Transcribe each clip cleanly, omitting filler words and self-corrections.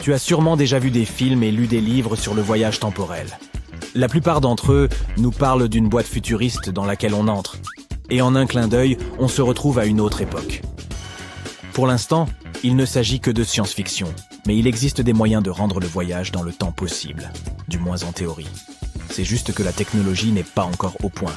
Tu as sûrement déjà vu des films et lu des livres sur le voyage temporel. La plupart d'entre eux nous parlent d'une boîte futuriste dans laquelle on entre. Et en un clin d'œil, on se retrouve à une autre époque. Pour l'instant, il ne s'agit que de science-fiction, mais il existe des moyens de rendre le voyage dans le temps possible, du moins en théorie. C'est juste que la technologie n'est pas encore au point.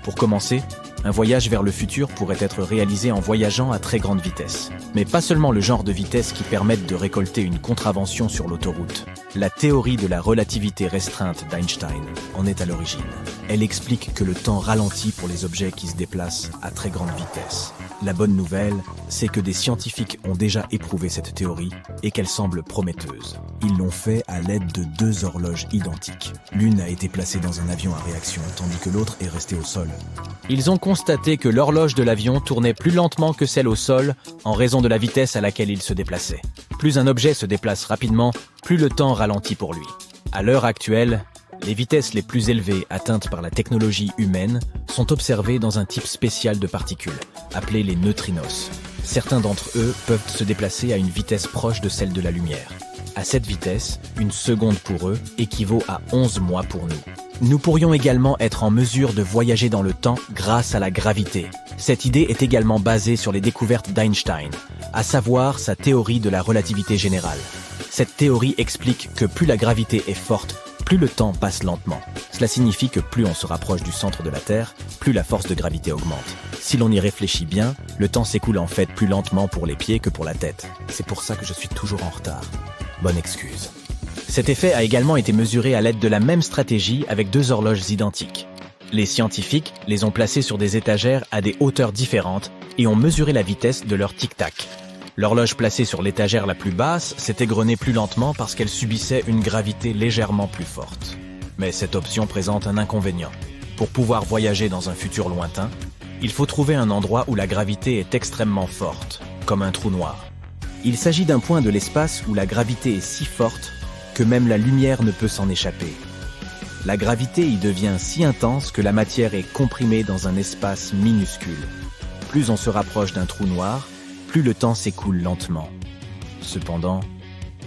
Pour commencer, un voyage vers le futur pourrait être réalisé en voyageant à très grande vitesse. Mais pas seulement le genre de vitesse qui permette de récolter une contravention sur l'autoroute. La théorie de la relativité restreinte d'Einstein en est à l'origine. Elle explique que le temps ralentit pour les objets qui se déplacent à très grande vitesse. La bonne nouvelle, c'est que des scientifiques ont déjà éprouvé cette théorie et qu'elle semble prometteuse. Ils l'ont fait à l'aide de 2 horloges identiques. L'une a été placée dans un avion à réaction, tandis que l'autre est restée au sol. Ils ont constaté que l'horloge de l'avion tournait plus lentement que celle au sol en raison de la vitesse à laquelle il se déplaçait. Plus un objet se déplace rapidement, plus le temps ralentit pour lui. À l'heure actuelle, les vitesses les plus élevées atteintes par la technologie humaine sont observées dans un type spécial de particules, appelées les neutrinos. Certains d'entre eux peuvent se déplacer à une vitesse proche de celle de la lumière. À cette vitesse, une seconde pour eux équivaut à 11 mois pour nous. Nous pourrions également être en mesure de voyager dans le temps grâce à la gravité. Cette idée est également basée sur les découvertes d'Einstein, à savoir sa théorie de la relativité générale. Cette théorie explique que plus la gravité est forte, plus le temps passe lentement. Cela signifie que plus on se rapproche du centre de la Terre, plus la force de gravité augmente. Si l'on y réfléchit bien, le temps s'écoule en fait plus lentement pour les pieds que pour la tête. C'est pour ça que je suis toujours en retard. Bonne excuse. Cet effet a également été mesuré à l'aide de la même stratégie avec 2 horloges identiques. Les scientifiques les ont placées sur des étagères à des hauteurs différentes et ont mesuré la vitesse de leur tic-tac. L'horloge placée sur l'étagère la plus basse s'est égrenée plus lentement parce qu'elle subissait une gravité légèrement plus forte. Mais cette option présente un inconvénient. Pour pouvoir voyager dans un futur lointain, il faut trouver un endroit où la gravité est extrêmement forte, comme un trou noir. Il s'agit d'un point de l'espace où la gravité est si forte que même la lumière ne peut s'en échapper. La gravité y devient si intense que la matière est comprimée dans un espace minuscule. Plus on se rapproche d'un trou noir, plus le temps s'écoule lentement. Cependant,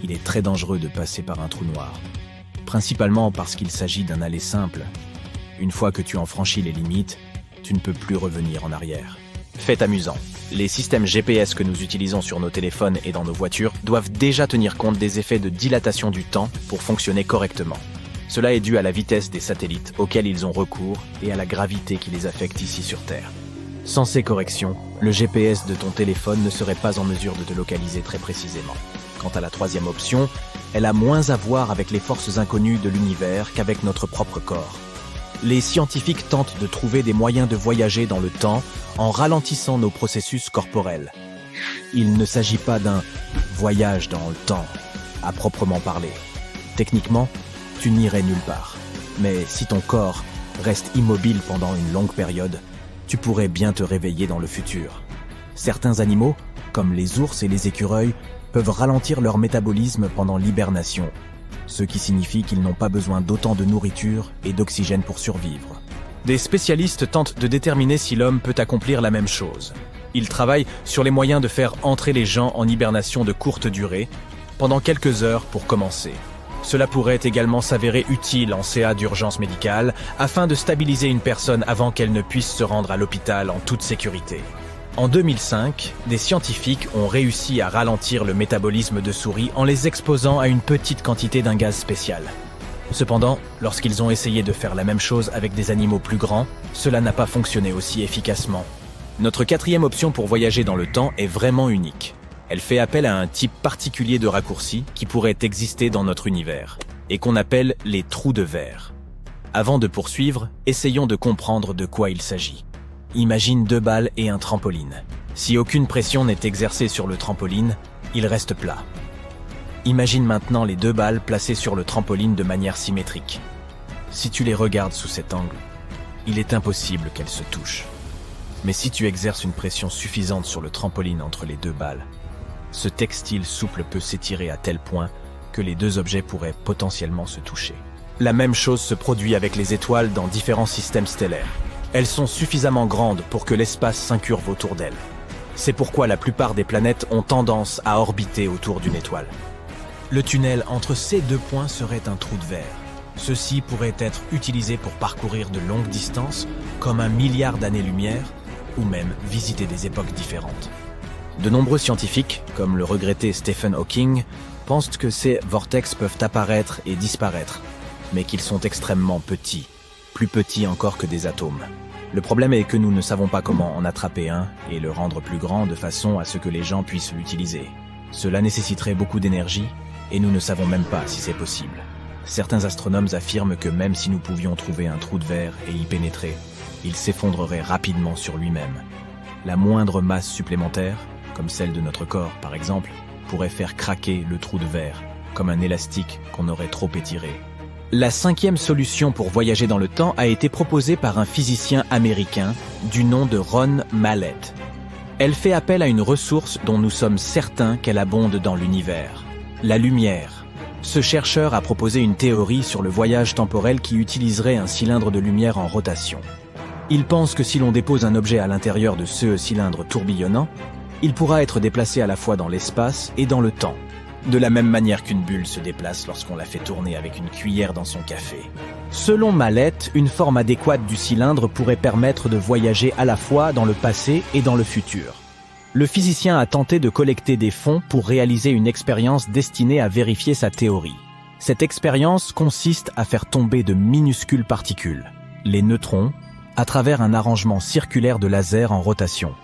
il est très dangereux de passer par un trou noir, principalement parce qu'il s'agit d'un aller simple. Une fois que tu en franchis les limites, tu ne peux plus revenir en arrière. Fait amusant, les systèmes GPS que nous utilisons sur nos téléphones et dans nos voitures doivent déjà tenir compte des effets de dilatation du temps pour fonctionner correctement. Cela est dû à la vitesse des satellites auxquels ils ont recours et à la gravité qui les affecte ici sur Terre. Sans ces corrections, le GPS de ton téléphone ne serait pas en mesure de te localiser très précisément. Quant à la 3e option, elle a moins à voir avec les forces inconnues de l'univers qu'avec notre propre corps. Les scientifiques tentent de trouver des moyens de voyager dans le temps en ralentissant nos processus corporels. Il ne s'agit pas d'un voyage dans le temps, à proprement parler. Techniquement, tu n'irais nulle part. Mais si ton corps reste immobile pendant une longue période, tu pourrais bien te réveiller dans le futur. Certains animaux, comme les ours et les écureuils, peuvent ralentir leur métabolisme pendant l'hibernation, ce qui signifie qu'ils n'ont pas besoin d'autant de nourriture et d'oxygène pour survivre. Des spécialistes tentent de déterminer si l'homme peut accomplir la même chose. Ils travaillent sur les moyens de faire entrer les gens en hibernation de courte durée, pendant quelques heures pour commencer. Cela pourrait également s'avérer utile en CA d'urgence médicale afin de stabiliser une personne avant qu'elle ne puisse se rendre à l'hôpital en toute sécurité. En 2005, des scientifiques ont réussi à ralentir le métabolisme de souris en les exposant à une petite quantité d'un gaz spécial. Cependant, lorsqu'ils ont essayé de faire la même chose avec des animaux plus grands, cela n'a pas fonctionné aussi efficacement. Notre 4e option pour voyager dans le temps est vraiment unique. Elle fait appel à un type particulier de raccourci qui pourrait exister dans notre univers, et qu'on appelle les trous de verre. Avant de poursuivre, essayons de comprendre de quoi il s'agit. Imagine 2 balles et un trampoline. Si aucune pression n'est exercée sur le trampoline, il reste plat. Imagine maintenant les 2 balles placées sur le trampoline de manière symétrique. Si tu les regardes sous cet angle, il est impossible qu'elles se touchent. Mais si tu exerces une pression suffisante sur le trampoline entre les 2 balles, ce textile souple peut s'étirer à tel point que les 2 objets pourraient potentiellement se toucher. La même chose se produit avec les étoiles dans différents systèmes stellaires. Elles sont suffisamment grandes pour que l'espace s'incurve autour d'elles. C'est pourquoi la plupart des planètes ont tendance à orbiter autour d'une étoile. Le tunnel entre ces deux points serait un trou de verre. Ceci pourrait être utilisé pour parcourir de longues distances, comme 1 milliard d'années-lumière, ou même visiter des époques différentes. De nombreux scientifiques, comme le regretté Stephen Hawking, pensent que ces vortex peuvent apparaître et disparaître, mais qu'ils sont extrêmement petits, plus petits encore que des atomes. Le problème est que nous ne savons pas comment en attraper un et le rendre plus grand de façon à ce que les gens puissent l'utiliser. Cela nécessiterait beaucoup d'énergie et nous ne savons même pas si c'est possible. Certains astronomes affirment que même si nous pouvions trouver un trou de verre et y pénétrer, il s'effondrerait rapidement sur lui-même. La moindre masse supplémentaire, comme celle de notre corps par exemple, pourrait faire craquer le trou de verre, comme un élastique qu'on aurait trop étiré. La 5e solution pour voyager dans le temps a été proposée par un physicien américain du nom de Ron Mallett. Elle fait appel à une ressource dont nous sommes certains qu'elle abonde dans l'univers, la lumière. Ce chercheur a proposé une théorie sur le voyage temporel qui utiliserait un cylindre de lumière en rotation. Il pense que si l'on dépose un objet à l'intérieur de ce cylindre tourbillonnant, il pourra être déplacé à la fois dans l'espace et dans le temps, de la même manière qu'une bulle se déplace lorsqu'on la fait tourner avec une cuillère dans son café. Selon Mallett, une forme adéquate du cylindre pourrait permettre de voyager à la fois dans le passé et dans le futur. Le physicien a tenté de collecter des fonds pour réaliser une expérience destinée à vérifier sa théorie. Cette expérience consiste à faire tomber de minuscules particules, les neutrons, à travers un arrangement circulaire de laser en rotation.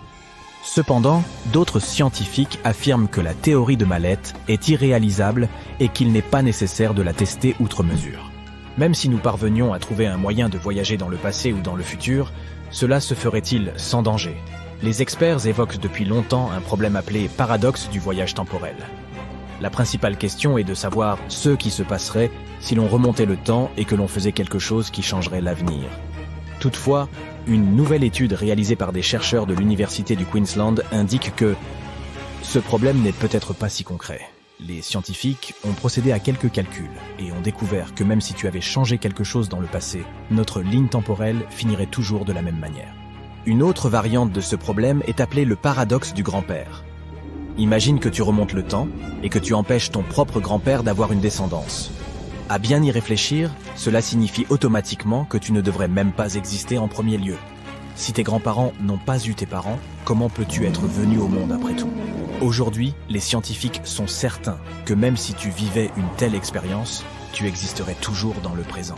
Cependant, d'autres scientifiques affirment que la théorie de Mallett est irréalisable et qu'il n'est pas nécessaire de la tester outre mesure. Même si nous parvenions à trouver un moyen de voyager dans le passé ou dans le futur, cela se ferait-il sans danger ? Les experts évoquent depuis longtemps un problème appelé paradoxe du voyage temporel. La principale question est de savoir ce qui se passerait si l'on remontait le temps et que l'on faisait quelque chose qui changerait l'avenir. Toutefois, une nouvelle étude réalisée par des chercheurs de l'Université du Queensland indique que ce problème n'est peut-être pas si concret. Les scientifiques ont procédé à quelques calculs et ont découvert que même si tu avais changé quelque chose dans le passé, notre ligne temporelle finirait toujours de la même manière. Une autre variante de ce problème est appelée le paradoxe du grand-père. Imagine que tu remontes le temps et que tu empêches ton propre grand-père d'avoir une descendance. À bien y réfléchir, cela signifie automatiquement que tu ne devrais même pas exister en premier lieu. Si tes grands-parents n'ont pas eu tes parents, comment peux-tu être venu au monde après tout ? Aujourd'hui, les scientifiques sont certains que même si tu vivais une telle expérience, tu existerais toujours dans le présent.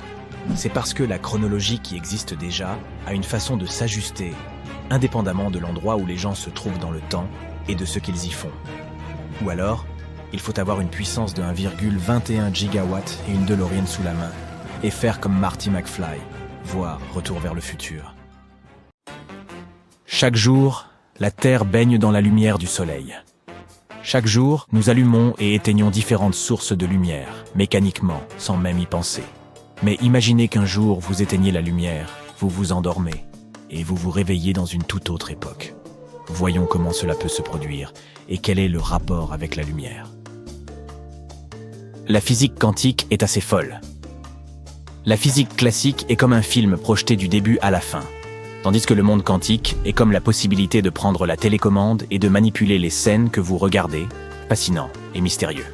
C'est parce que la chronologie qui existe déjà a une façon de s'ajuster, indépendamment de l'endroit où les gens se trouvent dans le temps et de ce qu'ils y font. Ou alors, il faut avoir une puissance de 1,21 gigawatts et une DeLorean sous la main, et faire comme Marty McFly, voire Retour vers le futur. Chaque jour, la Terre baigne dans la lumière du soleil. Chaque jour, nous allumons et éteignons différentes sources de lumière, mécaniquement, sans même y penser. Mais imaginez qu'un jour vous éteignez la lumière, vous vous endormez, et vous vous réveillez dans une toute autre époque. Voyons comment cela peut se produire, et quel est le rapport avec la lumière. La physique quantique est assez folle. La physique classique est comme un film projeté du début à la fin, tandis que le monde quantique est comme la possibilité de prendre la télécommande et de manipuler les scènes que vous regardez, fascinant et mystérieux.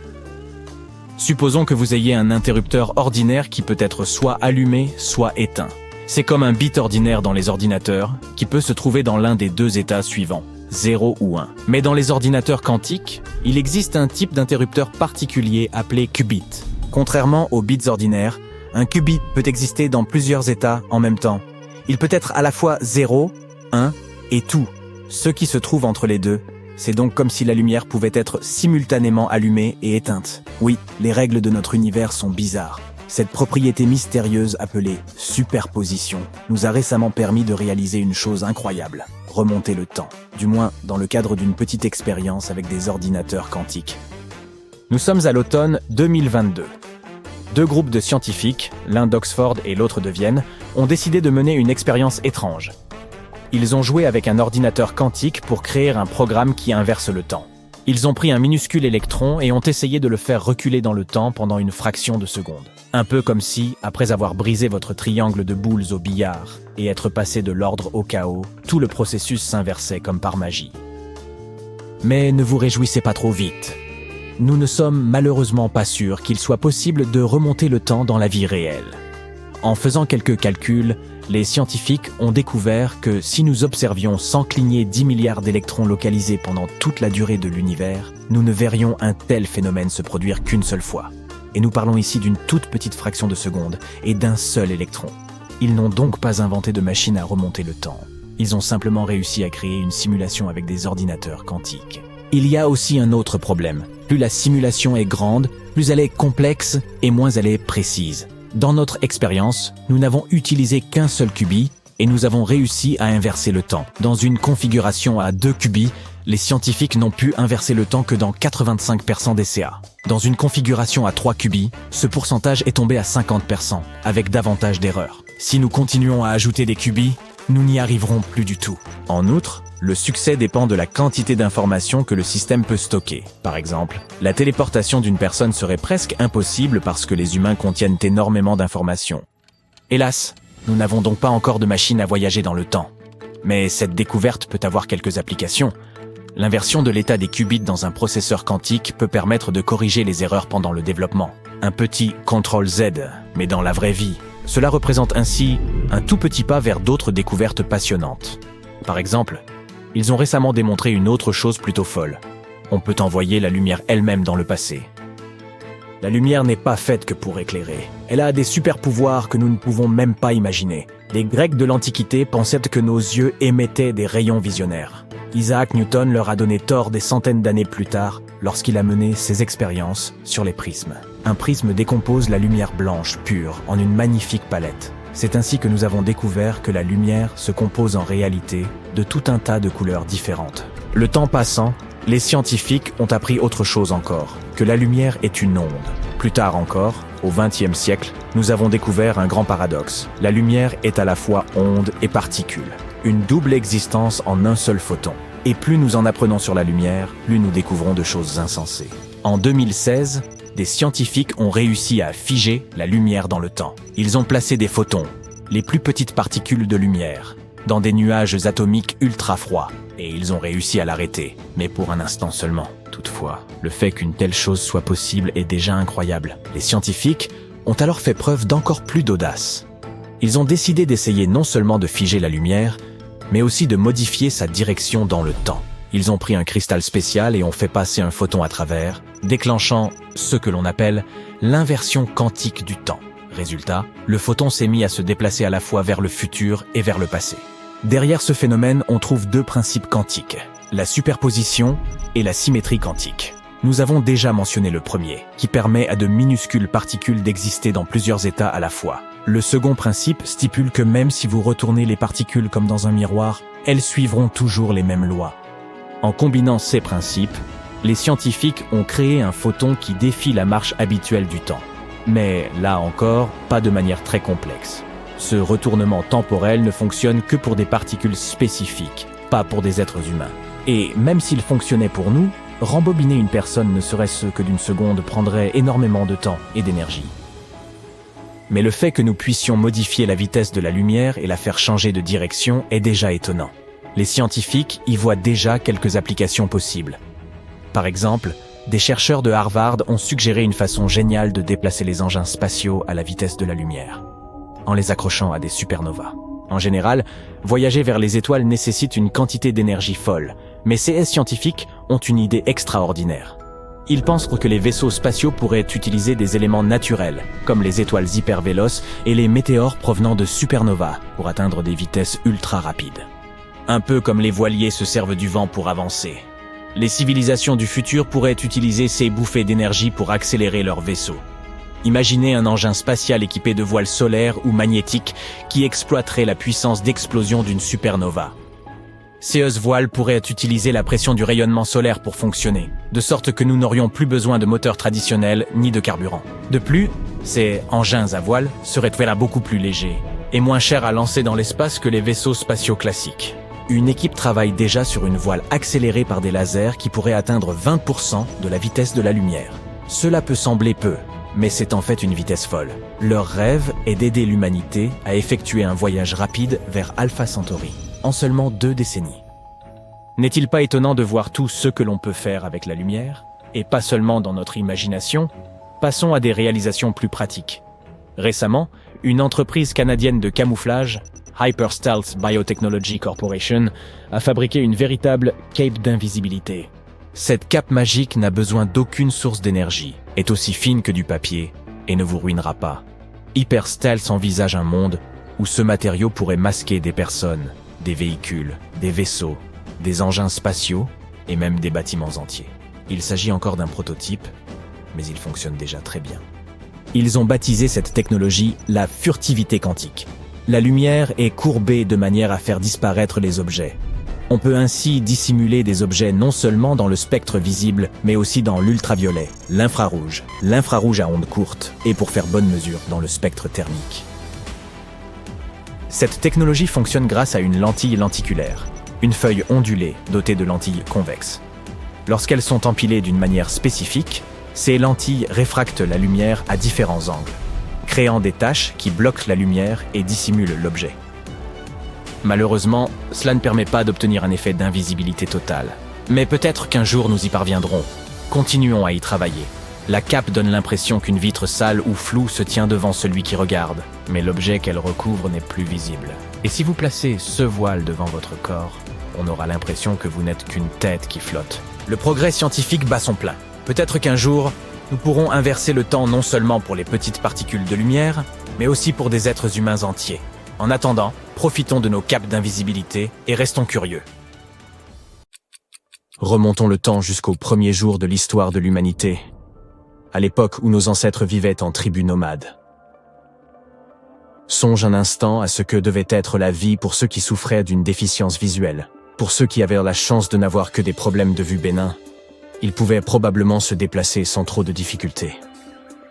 Supposons que vous ayez un interrupteur ordinaire qui peut être soit allumé, soit éteint. C'est comme un bit ordinaire dans les ordinateurs, qui peut se trouver dans l'un des deux états suivants, 0 ou 1. Mais dans les ordinateurs quantiques, il existe un type d'interrupteur particulier appelé qubit. Contrairement aux bits ordinaires, un qubit peut exister dans plusieurs états en même temps. Il peut être à la fois 0, 1 et tout. Ce qui se trouve entre les deux, c'est donc comme si la lumière pouvait être simultanément allumée et éteinte. Oui, les règles de notre univers sont bizarres. Cette propriété mystérieuse appelée superposition nous a récemment permis de réaliser une chose incroyable, remonter le temps, du moins dans le cadre d'une petite expérience avec des ordinateurs quantiques. Nous sommes à l'automne 2022. Deux groupes de scientifiques, l'un d'Oxford et l'autre de Vienne, ont décidé de mener une expérience étrange. Ils ont joué avec un ordinateur quantique pour créer un programme qui inverse le temps. Ils ont pris un minuscule électron et ont essayé de le faire reculer dans le temps pendant une fraction de seconde. Un peu comme si, après avoir brisé votre triangle de boules au billard et être passé de l'ordre au chaos, tout le processus s'inversait comme par magie. Mais ne vous réjouissez pas trop vite. nous ne sommes malheureusement pas sûrs qu'il soit possible de remonter le temps dans la vie réelle. En faisant quelques calculs, les scientifiques ont découvert que si nous observions sans cligner 10 milliards d'électrons localisés pendant toute la durée de l'univers, nous ne verrions un tel phénomène se produire qu'une seule fois. Et nous parlons ici d'une toute petite fraction de seconde et d'un seul électron. Ils n'ont donc pas inventé de machine à remonter le temps. Ils ont simplement réussi à créer une simulation avec des ordinateurs quantiques. Il y a aussi un autre problème. Plus la simulation est grande, plus elle est complexe et moins elle est précise. Dans notre expérience, nous n'avons utilisé qu'un seul qubit et nous avons réussi à inverser le temps. Dans une configuration à 2 qubits, les scientifiques n'ont pu inverser le temps que dans 85% des CA. Dans une configuration à 3 qubits, ce pourcentage est tombé à 50%, avec davantage d'erreurs. Si nous continuons à ajouter des qubits, nous n'y arriverons plus du tout. En outre, le succès dépend de la quantité d'informations que le système peut stocker. Par exemple, la téléportation d'une personne serait presque impossible parce que les humains contiennent énormément d'informations. Hélas, nous n'avons donc pas encore de machine à voyager dans le temps. Mais cette découverte peut avoir quelques applications. L'inversion de l'état des qubits dans un processeur quantique peut permettre de corriger les erreurs pendant le développement. Un petit CTRL-Z, mais dans la vraie vie. Cela représente ainsi un tout petit pas vers d'autres découvertes passionnantes. Par exemple, ils ont récemment démontré une autre chose plutôt folle. On peut envoyer la lumière elle-même dans le passé. La lumière n'est pas faite que pour éclairer. Elle a des super pouvoirs que nous ne pouvons même pas imaginer. Les Grecs de l'Antiquité pensaient que nos yeux émettaient des rayons visionnaires. Isaac Newton leur a donné tort des centaines d'années plus tard lorsqu'il a mené ses expériences sur les prismes. Un prisme décompose la lumière blanche pure en une magnifique palette. C'est ainsi que nous avons découvert que la lumière se compose en réalité de tout un tas de couleurs différentes. Le temps passant, les scientifiques ont appris autre chose encore, que la lumière est une onde. Plus tard encore, au XXe siècle, nous avons découvert un grand paradoxe. La lumière est à la fois onde et particule. Une double existence en un seul photon. Et plus nous en apprenons sur la lumière, plus nous découvrons de choses insensées. En 2016, des scientifiques ont réussi à figer la lumière dans le temps. Ils ont placé des photons, les plus petites particules de lumière, dans des nuages atomiques ultra froids, et ils ont réussi à l'arrêter, mais pour un instant seulement. Toutefois, le fait qu'une telle chose soit possible est déjà incroyable. Les scientifiques ont alors fait preuve d'encore plus d'audace. Ils ont décidé d'essayer non seulement de figer la lumière, mais aussi de modifier sa direction dans le temps. Ils ont pris un cristal spécial et ont fait passer un photon à travers, déclenchant ce que l'on appelle l'inversion quantique du temps. Résultat, le photon s'est mis à se déplacer à la fois vers le futur et vers le passé. Derrière ce phénomène, on trouve 2 principes quantiques, la superposition et la symétrie quantique. Nous avons déjà mentionné le premier, qui permet à de minuscules particules d'exister dans plusieurs états à la fois. Le second principe stipule que même si vous retournez les particules comme dans un miroir, elles suivront toujours les mêmes lois. En combinant ces principes, les scientifiques ont créé un photon qui défie la marche habituelle du temps. Mais là encore, pas de manière très complexe. Ce retournement temporel ne fonctionne que pour des particules spécifiques, pas pour des êtres humains. Et même s'il fonctionnait pour nous, rembobiner une personne ne serait-ce que d'une seconde prendrait énormément de temps et d'énergie. Mais le fait que nous puissions modifier la vitesse de la lumière et la faire changer de direction est déjà étonnant. Les scientifiques y voient déjà quelques applications possibles. Par exemple, des chercheurs de Harvard ont suggéré une façon géniale de déplacer les engins spatiaux à la vitesse de la lumière, en les accrochant à des supernovas. En général, voyager vers les étoiles nécessite une quantité d'énergie folle, mais ces scientifiques ont une idée extraordinaire. Ils pensent que les vaisseaux spatiaux pourraient utiliser des éléments naturels, comme les étoiles hypervéloces et les météores provenant de supernovas, pour atteindre des vitesses ultra rapides. Un peu comme les voiliers se servent du vent pour avancer. Les civilisations du futur pourraient utiliser ces bouffées d'énergie pour accélérer leurs vaisseaux. Imaginez un engin spatial équipé de voiles solaires ou magnétiques qui exploiterait la puissance d'explosion d'une supernova. Ces voiles pourraient utiliser la pression du rayonnement solaire pour fonctionner, de sorte que nous n'aurions plus besoin de moteurs traditionnels ni de carburant. De plus, ces engins à voiles seraient beaucoup plus légers et moins chers à lancer dans l'espace que les vaisseaux spatiaux classiques. Une équipe travaille déjà sur une voile accélérée par des lasers qui pourrait atteindre 20% de la vitesse de la lumière. Cela peut sembler peu, mais c'est en fait une vitesse folle. Leur rêve est d'aider l'humanité à effectuer un voyage rapide vers Alpha Centauri, en seulement 2 décennies. N'est-il pas étonnant de voir tout ce que l'on peut faire avec la lumière ? et pas seulement dans notre imagination, passons à des réalisations plus pratiques. Récemment, une entreprise canadienne de camouflage, Hyperstealth Biotechnology Corporation, a fabriqué une véritable cape d'invisibilité. Cette cape magique n'a besoin d'aucune source d'énergie, est aussi fine que du papier et ne vous ruinera pas. Hyperstealth envisage un monde où ce matériau pourrait masquer des personnes, des véhicules, des vaisseaux, des engins spatiaux et même des bâtiments entiers. Il s'agit encore d'un prototype, mais il fonctionne déjà très bien. Ils ont baptisé cette technologie la furtivité quantique. La lumière est courbée de manière à faire disparaître les objets. On peut ainsi dissimuler des objets non seulement dans le spectre visible, mais aussi dans l'ultraviolet, l'infrarouge à ondes courtes, et pour faire bonne mesure dans le spectre thermique. Cette technologie fonctionne grâce à une lentille lenticulaire, une feuille ondulée dotée de lentilles convexes. Lorsqu'elles sont empilées d'une manière spécifique, ces lentilles réfractent la lumière à différents angles, créant des taches qui bloquent la lumière et dissimulent l'objet. Malheureusement, cela ne permet pas d'obtenir un effet d'invisibilité totale. Mais peut-être qu'un jour nous y parviendrons. Continuons à y travailler. La cape donne l'impression qu'une vitre sale ou floue se tient devant celui qui regarde, mais l'objet qu'elle recouvre n'est plus visible. Et si vous placez ce voile devant votre corps, on aura l'impression que vous n'êtes qu'une tête qui flotte. Le progrès scientifique bat son plein. Peut-être qu'un jour, nous pourrons inverser le temps non seulement pour les petites particules de lumière, mais aussi pour des êtres humains entiers. En attendant, profitons de nos capes d'invisibilité et restons curieux. Remontons le temps jusqu'aux premiers jours de l'histoire de l'humanité, à l'époque où nos ancêtres vivaient en tribus nomades. Songe un instant à ce que devait être la vie pour ceux qui souffraient d'une déficience visuelle. Pour ceux qui avaient la chance de n'avoir que des problèmes de vue bénins, ils pouvaient probablement se déplacer sans trop de difficultés.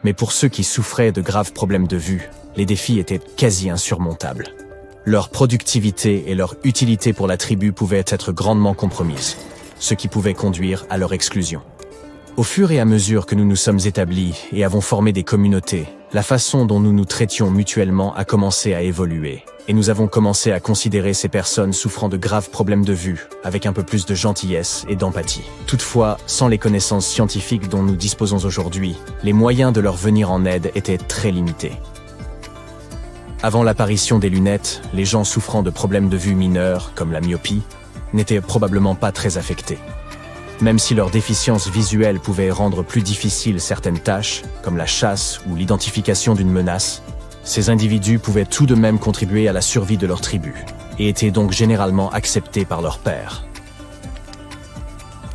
Mais pour ceux qui souffraient de graves problèmes de vue, les défis étaient quasi insurmontables. Leur productivité et leur utilité pour la tribu pouvaient être grandement compromises, ce qui pouvait conduire à leur exclusion. Au fur et à mesure que nous nous sommes établis et avons formé des communautés, la façon dont nous nous traitions mutuellement a commencé à évoluer, et nous avons commencé à considérer ces personnes souffrant de graves problèmes de vue avec un peu plus de gentillesse et d'empathie. Toutefois, sans les connaissances scientifiques dont nous disposons aujourd'hui, les moyens de leur venir en aide étaient très limités. Avant l'apparition des lunettes, les gens souffrant de problèmes de vue mineurs, comme la myopie, n'étaient probablement pas très affectés. Même si leur déficience visuelle pouvait rendre plus difficiles certaines tâches, comme la chasse ou l'identification d'une menace, ces individus pouvaient tout de même contribuer à la survie de leur tribu, et étaient donc généralement acceptés par leurs pairs.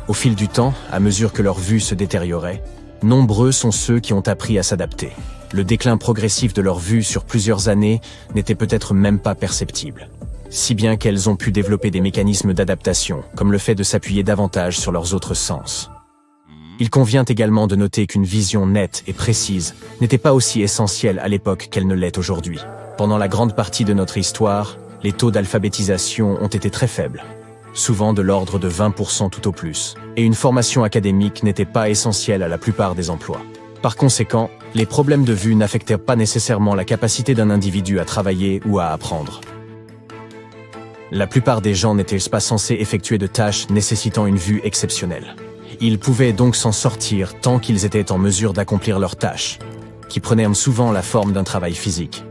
Au fil du temps, à mesure que leur vue se détériorait, nombreux sont ceux qui ont appris à s'adapter. Le déclin progressif de leur vue sur plusieurs années n'était peut-être même pas perceptible, si bien qu'elles ont pu développer des mécanismes d'adaptation, comme le fait de s'appuyer davantage sur leurs autres sens. Il convient également de noter qu'une vision nette et précise n'était pas aussi essentielle à l'époque qu'elle ne l'est aujourd'hui. Pendant la grande partie de notre histoire, les taux d'alphabétisation ont été très faibles, souvent de l'ordre de 20% tout au plus, et une formation académique n'était pas essentielle à la plupart des emplois. Par conséquent, les problèmes de vue n'affectaient pas nécessairement la capacité d'un individu à travailler ou à apprendre. La plupart des gens n'étaient pas censés effectuer de tâches nécessitant une vue exceptionnelle. Ils pouvaient donc s'en sortir tant qu'ils étaient en mesure d'accomplir leurs tâches, qui prenaient souvent la forme d'un travail physique.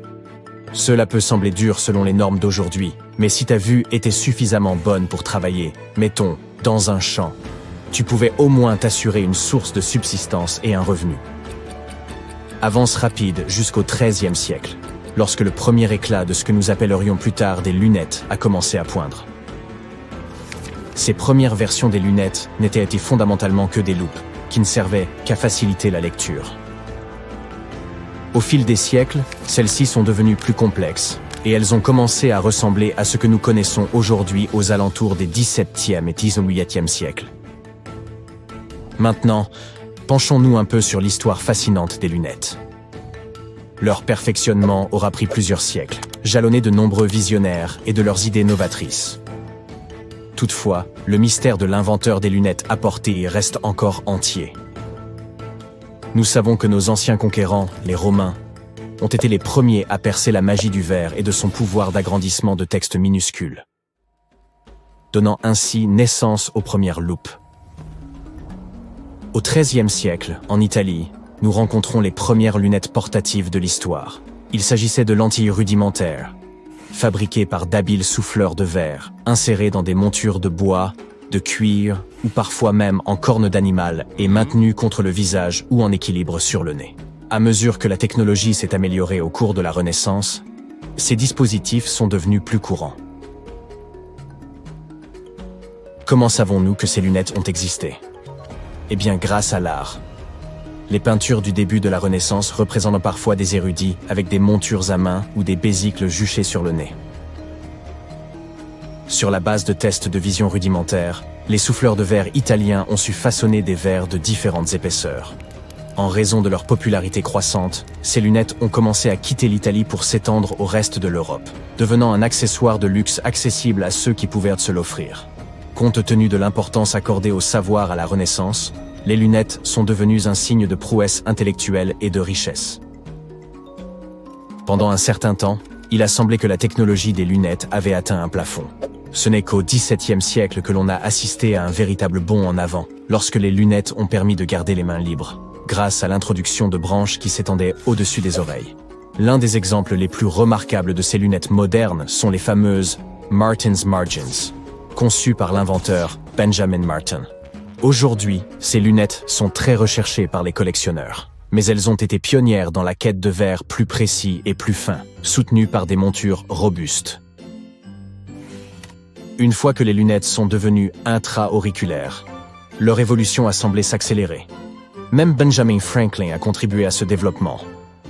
Cela peut sembler dur selon les normes d'aujourd'hui, mais si ta vue était suffisamment bonne pour travailler, mettons, dans un champ, tu pouvais au moins t'assurer une source de subsistance et un revenu. Avance rapide jusqu'au XIIIe siècle, lorsque le premier éclat de ce que nous appellerions plus tard des lunettes a commencé à poindre. Ces premières versions des lunettes n'étaient été fondamentalement que des loupes, qui ne servaient qu'à faciliter la lecture. Au fil des siècles, celles-ci sont devenues plus complexes, et elles ont commencé à ressembler à ce que nous connaissons aujourd'hui aux alentours des XVIIe et XVIIIe siècles. Maintenant, penchons-nous un peu sur l'histoire fascinante des lunettes. Leur perfectionnement aura pris plusieurs siècles, jalonné de nombreux visionnaires et de leurs idées novatrices. Toutefois, le mystère de l'inventeur des lunettes apportées reste encore entier. Nous savons que nos anciens conquérants, les Romains, ont été les premiers à percer la magie du verre et de son pouvoir d'agrandissement de textes minuscules, donnant ainsi naissance aux premières loupes. Au XIIIe siècle, en Italie, nous rencontrons les premières lunettes portatives de l'histoire. Il s'agissait de lentilles rudimentaires, fabriquées par d'habiles souffleurs de verre, insérées dans des montures de bois, de cuir ou parfois même en cornes d'animal et maintenues contre le visage ou en équilibre sur le nez. À mesure que la technologie s'est améliorée au cours de la Renaissance, ces dispositifs sont devenus plus courants. Comment savons-nous que ces lunettes ont existé? Eh bien, grâce à l'art. Les peintures du début de la Renaissance représentent parfois des érudits avec des montures à main ou des bésicles juchés sur le nez. Sur la base de tests de vision rudimentaires, les souffleurs de verre italiens ont su façonner des verres de différentes épaisseurs. En raison de leur popularité croissante, ces lunettes ont commencé à quitter l'Italie pour s'étendre au reste de l'Europe, devenant un accessoire de luxe accessible à ceux qui pouvaient se l'offrir. Compte tenu de l'importance accordée au savoir à la Renaissance, les lunettes sont devenues un signe de prouesse intellectuelle et de richesse. Pendant un certain temps, il a semblé que la technologie des lunettes avait atteint un plafond. Ce n'est qu'au XVIIe siècle que l'on a assisté à un véritable bond en avant, lorsque les lunettes ont permis de garder les mains libres, grâce à l'introduction de branches qui s'étendaient au-dessus des oreilles. L'un des exemples les plus remarquables de ces lunettes modernes sont les fameuses Martin's Margins, conçues par l'inventeur Benjamin Martin. Aujourd'hui, ces lunettes sont très recherchées par les collectionneurs, mais elles ont été pionnières dans la quête de verres plus précis et plus fins, soutenues par des montures robustes. Une fois que les lunettes sont devenues intra-auriculaires, leur évolution a semblé s'accélérer. Même Benjamin Franklin a contribué à ce développement,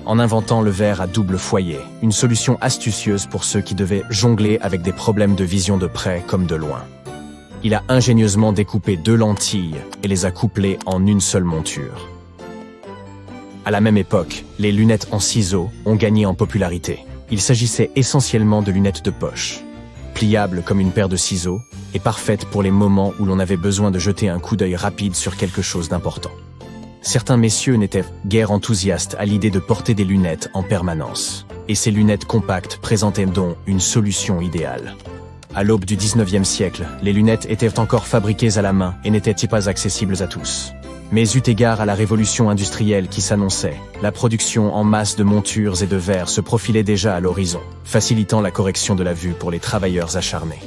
en inventant le verre à double foyer, une solution astucieuse pour ceux qui devaient jongler avec des problèmes de vision de près comme de loin. Il a ingénieusement découpé 2 lentilles et les a couplées en une seule monture. À la même époque, les lunettes en ciseaux ont gagné en popularité. Il s'agissait essentiellement de lunettes de poche, pliables comme une paire de ciseaux et parfaites pour les moments où l'on avait besoin de jeter un coup d'œil rapide sur quelque chose d'important. Certains messieurs n'étaient guère enthousiastes à l'idée de porter des lunettes en permanence, et ces lunettes compactes présentaient donc une solution idéale. À l'aube du XIXe siècle, les lunettes étaient encore fabriquées à la main et n'étaient pas accessibles à tous. Mais eu égard à la révolution industrielle qui s'annonçait, la production en masse de montures et de verres se profilait déjà à l'horizon, facilitant la correction de la vue pour les travailleurs acharnés.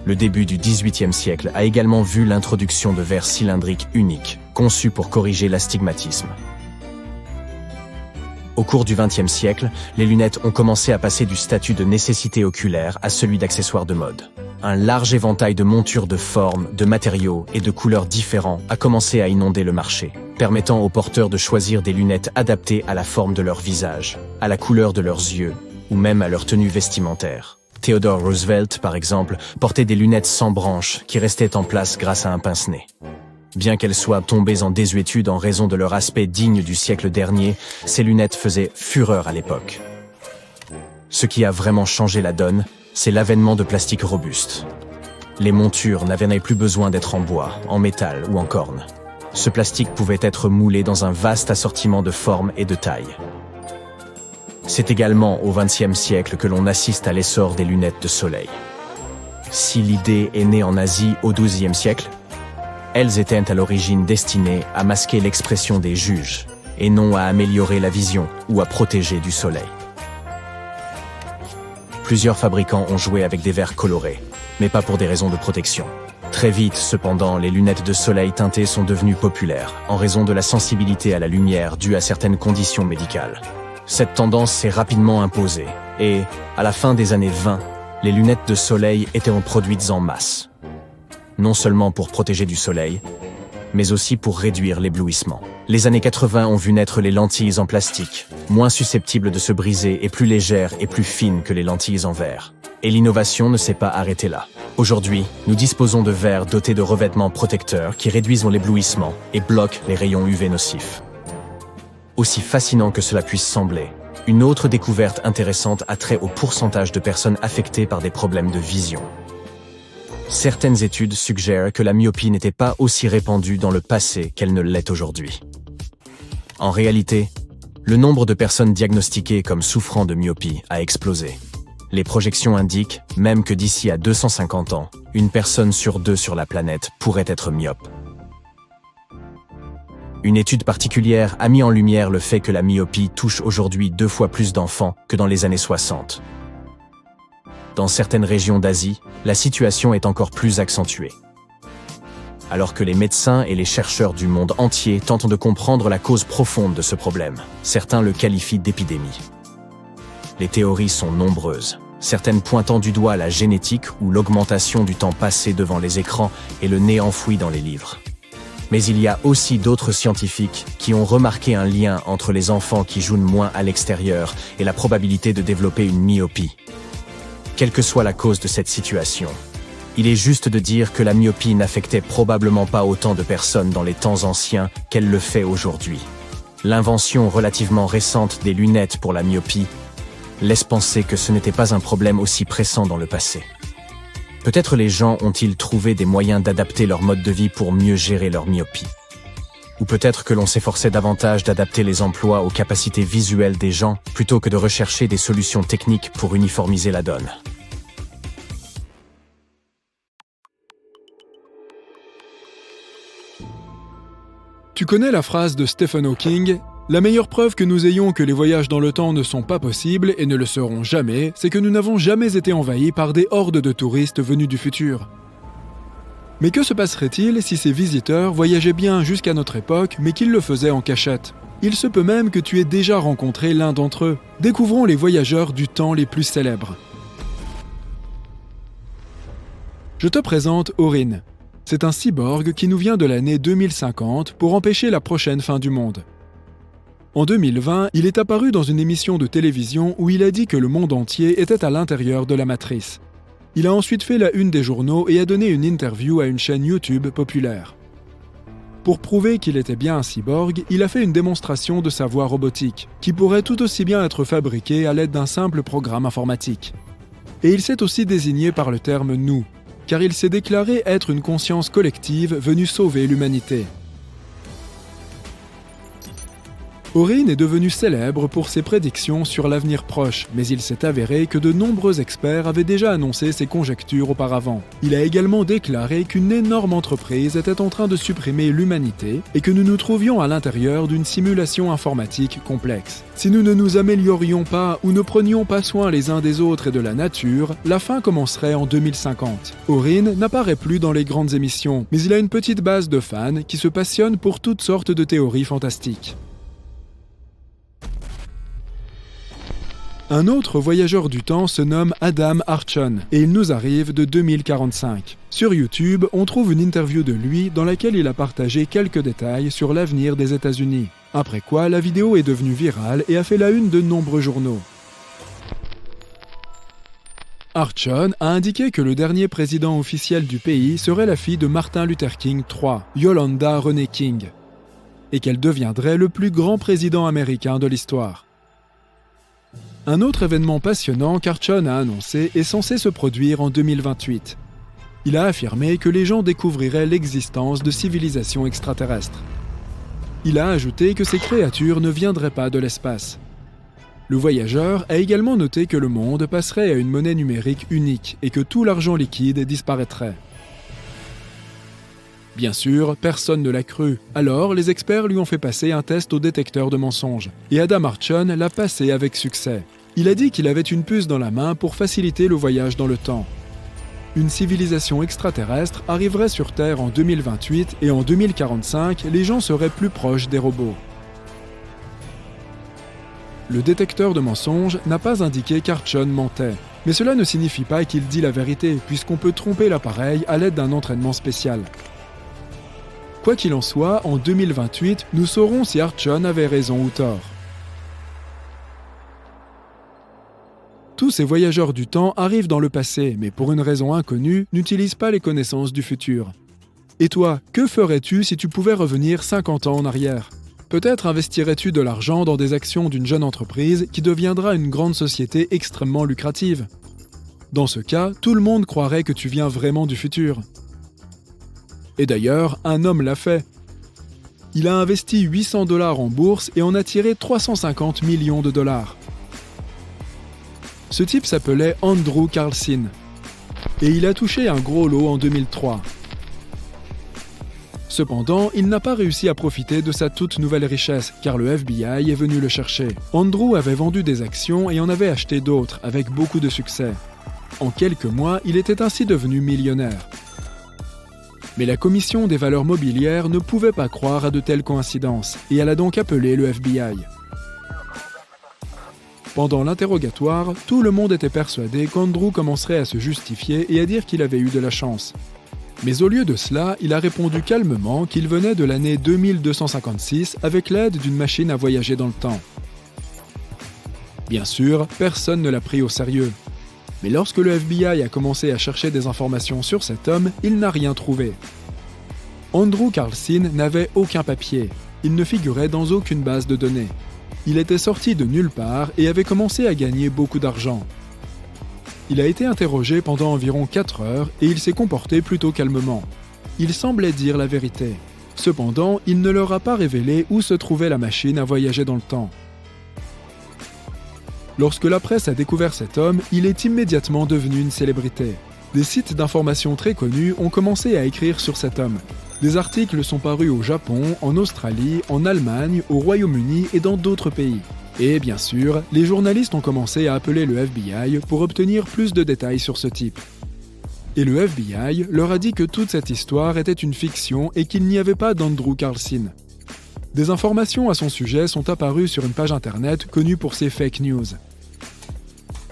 Le début du XVIIIe siècle a également vu l'introduction de verres cylindriques uniques, conçus pour corriger l'astigmatisme. Au cours du XXe siècle, les lunettes ont commencé à passer du statut de nécessité oculaire à celui d'accessoire de mode. Un large éventail de montures de formes, de matériaux et de couleurs différents a commencé à inonder le marché, permettant aux porteurs de choisir des lunettes adaptées à la forme de leur visage, à la couleur de leurs yeux, ou même à leur tenue vestimentaire. Theodore Roosevelt, par exemple, portait des lunettes sans branches qui restaient en place grâce à un pince-nez. Bien qu'elles soient tombées en désuétude en raison de leur aspect digne du siècle dernier, ces lunettes faisaient fureur à l'époque. Ce qui a vraiment changé la donne, c'est l'avènement de plastique robuste. Les montures n'avaient plus besoin d'être en bois, en métal ou en corne. Ce plastique pouvait être moulé dans un vaste assortiment de formes et de tailles. C'est également au XXe siècle que l'on assiste à l'essor des lunettes de soleil. Si l'idée est née en Asie au XIIe siècle, elles étaient à l'origine destinées à masquer l'expression des juges, et non à améliorer la vision ou à protéger du soleil. Plusieurs fabricants ont joué avec des verres colorés, mais pas pour des raisons de protection. Très vite, cependant, les lunettes de soleil teintées sont devenues populaires, en raison de la sensibilité à la lumière due à certaines conditions médicales. Cette tendance s'est rapidement imposée, et, à la fin des années 20, les lunettes de soleil étaient produites en masse. Non seulement pour protéger du soleil, mais aussi pour réduire l'éblouissement. Les années 80 ont vu naître les lentilles en plastique, moins susceptibles de se briser et plus légères et plus fines que les lentilles en verre. Et l'innovation ne s'est pas arrêtée là. Aujourd'hui, nous disposons de verres dotés de revêtements protecteurs qui réduisent l'éblouissement et bloquent les rayons UV nocifs. Aussi fascinant que cela puisse sembler, une autre découverte intéressante a trait au pourcentage de personnes affectées par des problèmes de vision. Certaines études suggèrent que la myopie n'était pas aussi répandue dans le passé qu'elle ne l'est aujourd'hui. En réalité, le nombre de personnes diagnostiquées comme souffrant de myopie a explosé. Les projections indiquent même que d'ici à 250 ans, une personne sur 2 sur la planète pourrait être myope. Une étude particulière a mis en lumière le fait que la myopie touche aujourd'hui 2 fois plus d'enfants que dans les années 60. Dans certaines régions d'Asie, la situation est encore plus accentuée. Alors que les médecins et les chercheurs du monde entier tentent de comprendre la cause profonde de ce problème, certains le qualifient d'épidémie. Les théories sont nombreuses, certaines pointant du doigt la génétique ou l'augmentation du temps passé devant les écrans et le nez enfoui dans les livres. Mais il y a aussi d'autres scientifiques qui ont remarqué un lien entre les enfants qui jouent moins à l'extérieur et la probabilité de développer une myopie. Quelle que soit la cause de cette situation, il est juste de dire que la myopie n'affectait probablement pas autant de personnes dans les temps anciens qu'elle le fait aujourd'hui. L'invention relativement récente des lunettes pour la myopie laisse penser que ce n'était pas un problème aussi pressant dans le passé. Peut-être les gens ont-ils trouvé des moyens d'adapter leur mode de vie pour mieux gérer leur myopie. Ou peut-être que l'on s'efforçait davantage d'adapter les emplois aux capacités visuelles des gens plutôt que de rechercher des solutions techniques pour uniformiser la donne. Tu connais la phrase de Stephen Hawking ? La meilleure preuve que nous ayons que les voyages dans le temps ne sont pas possibles et ne le seront jamais, c'est que nous n'avons jamais été envahis par des hordes de touristes venus du futur. Mais que se passerait-il si ces visiteurs voyageaient bien jusqu'à notre époque, mais qu'ils le faisaient en cachette ? Il se peut même que tu aies déjà rencontré l'un d'entre eux. Découvrons les voyageurs du temps les plus célèbres. Je te présente Orin. C'est un cyborg qui nous vient de l'année 2050 pour empêcher la prochaine fin du monde. En 2020, il est apparu dans une émission de télévision où il a dit que le monde entier était à l'intérieur de la matrice. Il a ensuite fait la une des journaux et a donné une interview à une chaîne YouTube populaire. Pour prouver qu'il était bien un cyborg, il a fait une démonstration de sa voix robotique, qui pourrait tout aussi bien être fabriquée à l'aide d'un simple programme informatique. Et il s'est aussi désigné par le terme « nous », car il s'est déclaré être une conscience collective venue sauver l'humanité. Orin est devenu célèbre pour ses prédictions sur l'avenir proche, mais il s'est avéré que de nombreux experts avaient déjà annoncé ses conjectures auparavant. Il a également déclaré qu'une énorme entreprise était en train de supprimer l'humanité et que nous nous trouvions à l'intérieur d'une simulation informatique complexe. Si nous ne nous améliorions pas ou ne prenions pas soin les uns des autres et de la nature, la fin commencerait en 2050. Orin n'apparaît plus dans les grandes émissions, mais il a une petite base de fans qui se passionnent pour toutes sortes de théories fantastiques. Un autre voyageur du temps se nomme Adam Archon et il nous arrive de 2045. Sur YouTube, on trouve une interview de lui dans laquelle il a partagé quelques détails sur l'avenir des États-Unis. Après quoi, la vidéo est devenue virale et a fait la une de nombreux journaux. Archon a indiqué que le dernier président officiel du pays serait la fille de Martin Luther King III, Yolanda Renee King, et qu'elle deviendrait le plus grand président américain de l'histoire. Un autre événement passionnant qu'Archon a annoncé est censé se produire en 2028. Il a affirmé que les gens découvriraient l'existence de civilisations extraterrestres. Il a ajouté que ces créatures ne viendraient pas de l'espace. Le voyageur a également noté que le monde passerait à une monnaie numérique unique et que tout l'argent liquide disparaîtrait. Bien sûr, personne ne l'a cru. Alors, les experts lui ont fait passer un test au détecteur de mensonges. Et Adam Archon l'a passé avec succès. Il a dit qu'il avait une puce dans la main pour faciliter le voyage dans le temps. Une civilisation extraterrestre arriverait sur Terre en 2028 et en 2045, les gens seraient plus proches des robots. Le détecteur de mensonges n'a pas indiqué qu'Archon mentait. Mais cela ne signifie pas qu'il dit la vérité, puisqu'on peut tromper l'appareil à l'aide d'un entraînement spécial. Quoi qu'il en soit, en 2028, nous saurons si Archon avait raison ou tort. Tous ces voyageurs du temps arrivent dans le passé, mais pour une raison inconnue, n'utilisent pas les connaissances du futur. Et toi, que ferais-tu si tu pouvais revenir 50 ans en arrière ? Peut-être investirais-tu de l'argent dans des actions d'une jeune entreprise qui deviendra une grande société extrêmement lucrative. Dans ce cas, tout le monde croirait que tu viens vraiment du futur. Et d'ailleurs, un homme l'a fait. Il a investi 800 $ en bourse et en a tiré 350 millions de dollars. Ce type s'appelait Andrew Carlson et il a touché un gros lot en 2003. Cependant, il n'a pas réussi à profiter de sa toute nouvelle richesse, car le FBI est venu le chercher. Andrew avait vendu des actions et en avait acheté d'autres, avec beaucoup de succès. En quelques mois, il était ainsi devenu millionnaire. Mais la Commission des valeurs mobilières ne pouvait pas croire à de telles coïncidences, et elle a donc appelé le FBI. Pendant l'interrogatoire, tout le monde était persuadé qu'Andrew commencerait à se justifier et à dire qu'il avait eu de la chance. Mais au lieu de cela, il a répondu calmement qu'il venait de l'année 2256 avec l'aide d'une machine à voyager dans le temps. Bien sûr, personne ne l'a pris au sérieux. Mais lorsque le FBI a commencé à chercher des informations sur cet homme, il n'a rien trouvé. Andrew Carlson n'avait aucun papier. Il ne figurait dans aucune base de données. Il était sorti de nulle part et avait commencé à gagner beaucoup d'argent. Il a été interrogé pendant environ 4 heures et il s'est comporté plutôt calmement. Il semblait dire la vérité. Cependant, il ne leur a pas révélé où se trouvait la machine à voyager dans le temps. Lorsque la presse a découvert cet homme, il est immédiatement devenu une célébrité. Des sites d'information très connus ont commencé à écrire sur cet homme. Des articles sont parus au Japon, en Australie, en Allemagne, au Royaume-Uni et dans d'autres pays. Et bien sûr, les journalistes ont commencé à appeler le FBI pour obtenir plus de détails sur ce type. Et le FBI leur a dit que toute cette histoire était une fiction et qu'il n'y avait pas d'Andrew Carlson. Des informations à son sujet sont apparues sur une page internet connue pour ses fake news.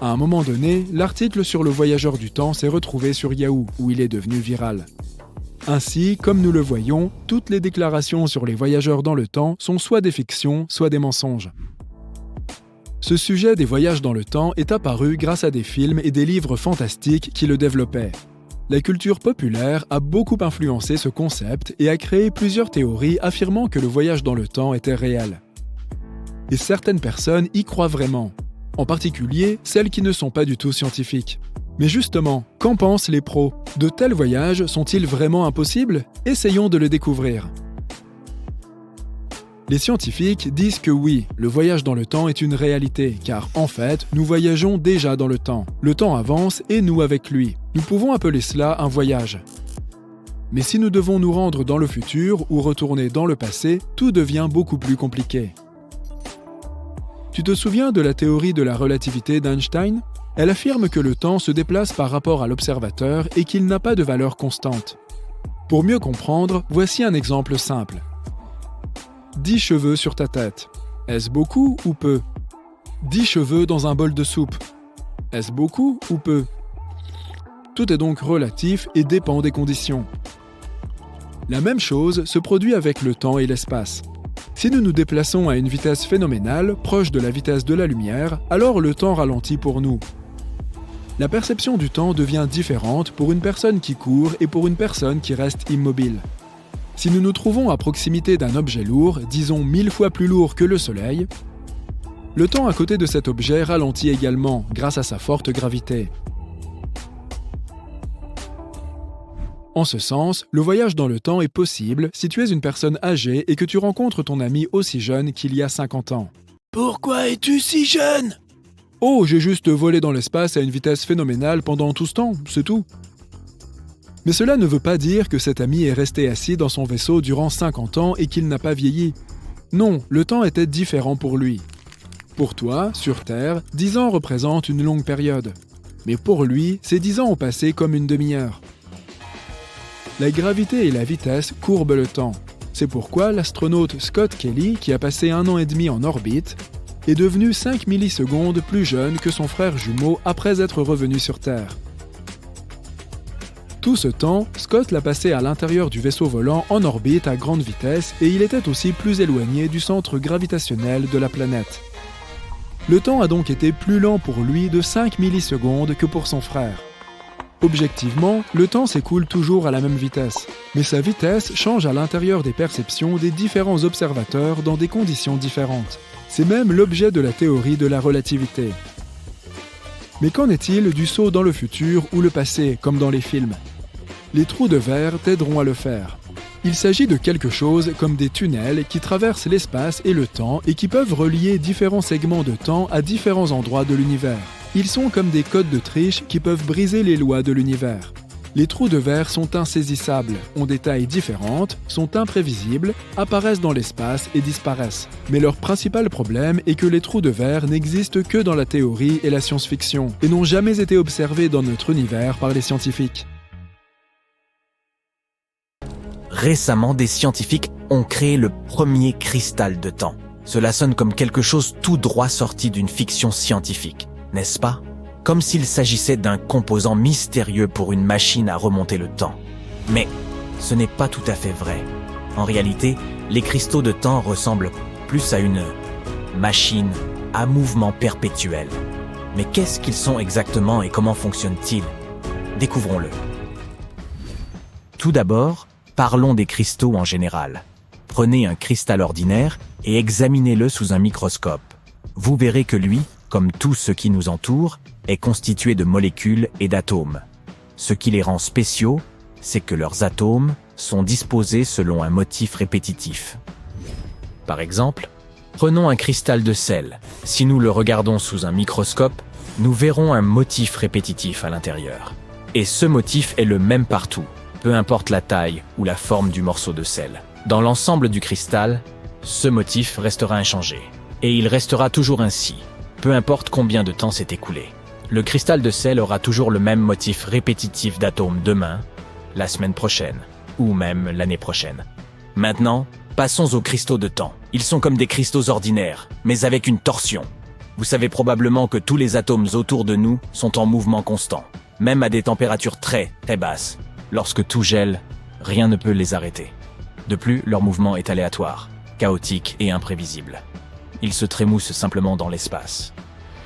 À un moment donné, l'article sur le voyageur du temps s'est retrouvé sur Yahoo, où il est devenu viral. Ainsi, comme nous le voyons, toutes les déclarations sur les voyageurs dans le temps sont soit des fictions, soit des mensonges. Ce sujet des voyages dans le temps est apparu grâce à des films et des livres fantastiques qui le développaient. La culture populaire a beaucoup influencé ce concept et a créé plusieurs théories affirmant que le voyage dans le temps était réel. Et certaines personnes y croient vraiment, en particulier celles qui ne sont pas du tout scientifiques. Mais justement, qu'en pensent les pros? De tels voyages sont-ils vraiment impossibles? Essayons de le découvrir. Les scientifiques disent que oui, le voyage dans le temps est une réalité, car en fait, nous voyageons déjà dans le temps. Le temps avance et nous avec lui. Nous pouvons appeler cela un voyage. Mais si nous devons nous rendre dans le futur ou retourner dans le passé, tout devient beaucoup plus compliqué. Tu te souviens de la théorie de la relativité d'Einstein? Elle affirme que le temps se déplace par rapport à l'observateur et qu'il n'a pas de valeur constante. Pour mieux comprendre, voici un exemple simple. 10 cheveux sur ta tête. Est-ce beaucoup ou peu? 10 cheveux dans un bol de soupe. Est-ce beaucoup ou peu? Tout est donc relatif et dépend des conditions. La même chose se produit avec le temps et l'espace. Si nous nous déplaçons à une vitesse phénoménale, proche de la vitesse de la lumière, alors le temps ralentit pour nous. La perception du temps devient différente pour une personne qui court et pour une personne qui reste immobile. Si nous nous trouvons à proximité d'un objet lourd, disons 1000 fois plus lourd que le Soleil, le temps à côté de cet objet ralentit également grâce à sa forte gravité. En ce sens, le voyage dans le temps est possible si tu es une personne âgée et que tu rencontres ton ami aussi jeune qu'il y a 50 ans. Pourquoi es-tu si jeune? Oh, j'ai juste volé dans l'espace à une vitesse phénoménale pendant tout ce temps, c'est tout. Mais cela ne veut pas dire que cet ami est resté assis dans son vaisseau durant 50 ans et qu'il n'a pas vieilli. Non, le temps était différent pour lui. Pour toi, sur Terre, 10 ans représentent une longue période. Mais pour lui, ces 10 ans ont passé comme une demi-heure. La gravité et la vitesse courbent le temps. C'est pourquoi l'astronaute Scott Kelly, qui a passé 1 an et demi en orbite, est devenu 5 millisecondes plus jeune que son frère jumeau après être revenu sur Terre. Tout ce temps, Scott l'a passé à l'intérieur du vaisseau volant en orbite à grande vitesse et il était aussi plus éloigné du centre gravitationnel de la planète. Le temps a donc été plus lent pour lui de 5 millisecondes que pour son frère. Objectivement, le temps s'écoule toujours à la même vitesse, mais sa vitesse change à l'intérieur des perceptions des différents observateurs dans des conditions différentes. C'est même l'objet de la théorie de la relativité. Mais qu'en est-il du saut dans le futur ou le passé, comme dans les films? Les trous de verre t'aideront à le faire. Il s'agit de quelque chose comme des tunnels qui traversent l'espace et le temps et qui peuvent relier différents segments de temps à différents endroits de l'univers. Ils sont comme des codes de triche qui peuvent briser les lois de l'univers. Les trous de verre sont insaisissables, ont des tailles différentes, sont imprévisibles, apparaissent dans l'espace et disparaissent. Mais leur principal problème est que les trous de verre n'existent que dans la théorie et la science-fiction, et n'ont jamais été observés dans notre univers par les scientifiques. Récemment, des scientifiques ont créé le premier cristal de temps. Cela sonne comme quelque chose tout droit sorti d'une fiction scientifique, n'est-ce pas? Comme s'il s'agissait d'un composant mystérieux pour une machine à remonter le temps. Mais ce n'est pas tout à fait vrai. En réalité, les cristaux de temps ressemblent plus à une machine à mouvement perpétuel. Mais qu'est-ce qu'ils sont exactement et comment fonctionnent-ils? Découvrons-le. Tout d'abord, parlons des cristaux en général. Prenez un cristal ordinaire et examinez-le sous un microscope. Vous verrez que lui, comme tout ce qui nous entoure, est constitué de molécules et d'atomes. Ce qui les rend spéciaux, c'est que leurs atomes sont disposés selon un motif répétitif. Par exemple, prenons un cristal de sel. Si nous le regardons sous un microscope, nous verrons un motif répétitif à l'intérieur. Et ce motif est le même partout, peu importe la taille ou la forme du morceau de sel. Dans l'ensemble du cristal, ce motif restera inchangé. Et il restera toujours ainsi, peu importe combien de temps s'est écoulé. Le cristal de sel aura toujours le même motif répétitif d'atomes demain, la semaine prochaine, ou même l'année prochaine. Maintenant, passons aux cristaux de temps. Ils sont comme des cristaux ordinaires, mais avec une torsion. Vous savez probablement que tous les atomes autour de nous sont en mouvement constant, même à des températures très basses. Lorsque tout gèle, rien ne peut les arrêter. De plus, leur mouvement est aléatoire, chaotique et imprévisible. Ils se trémoussent simplement dans l'espace.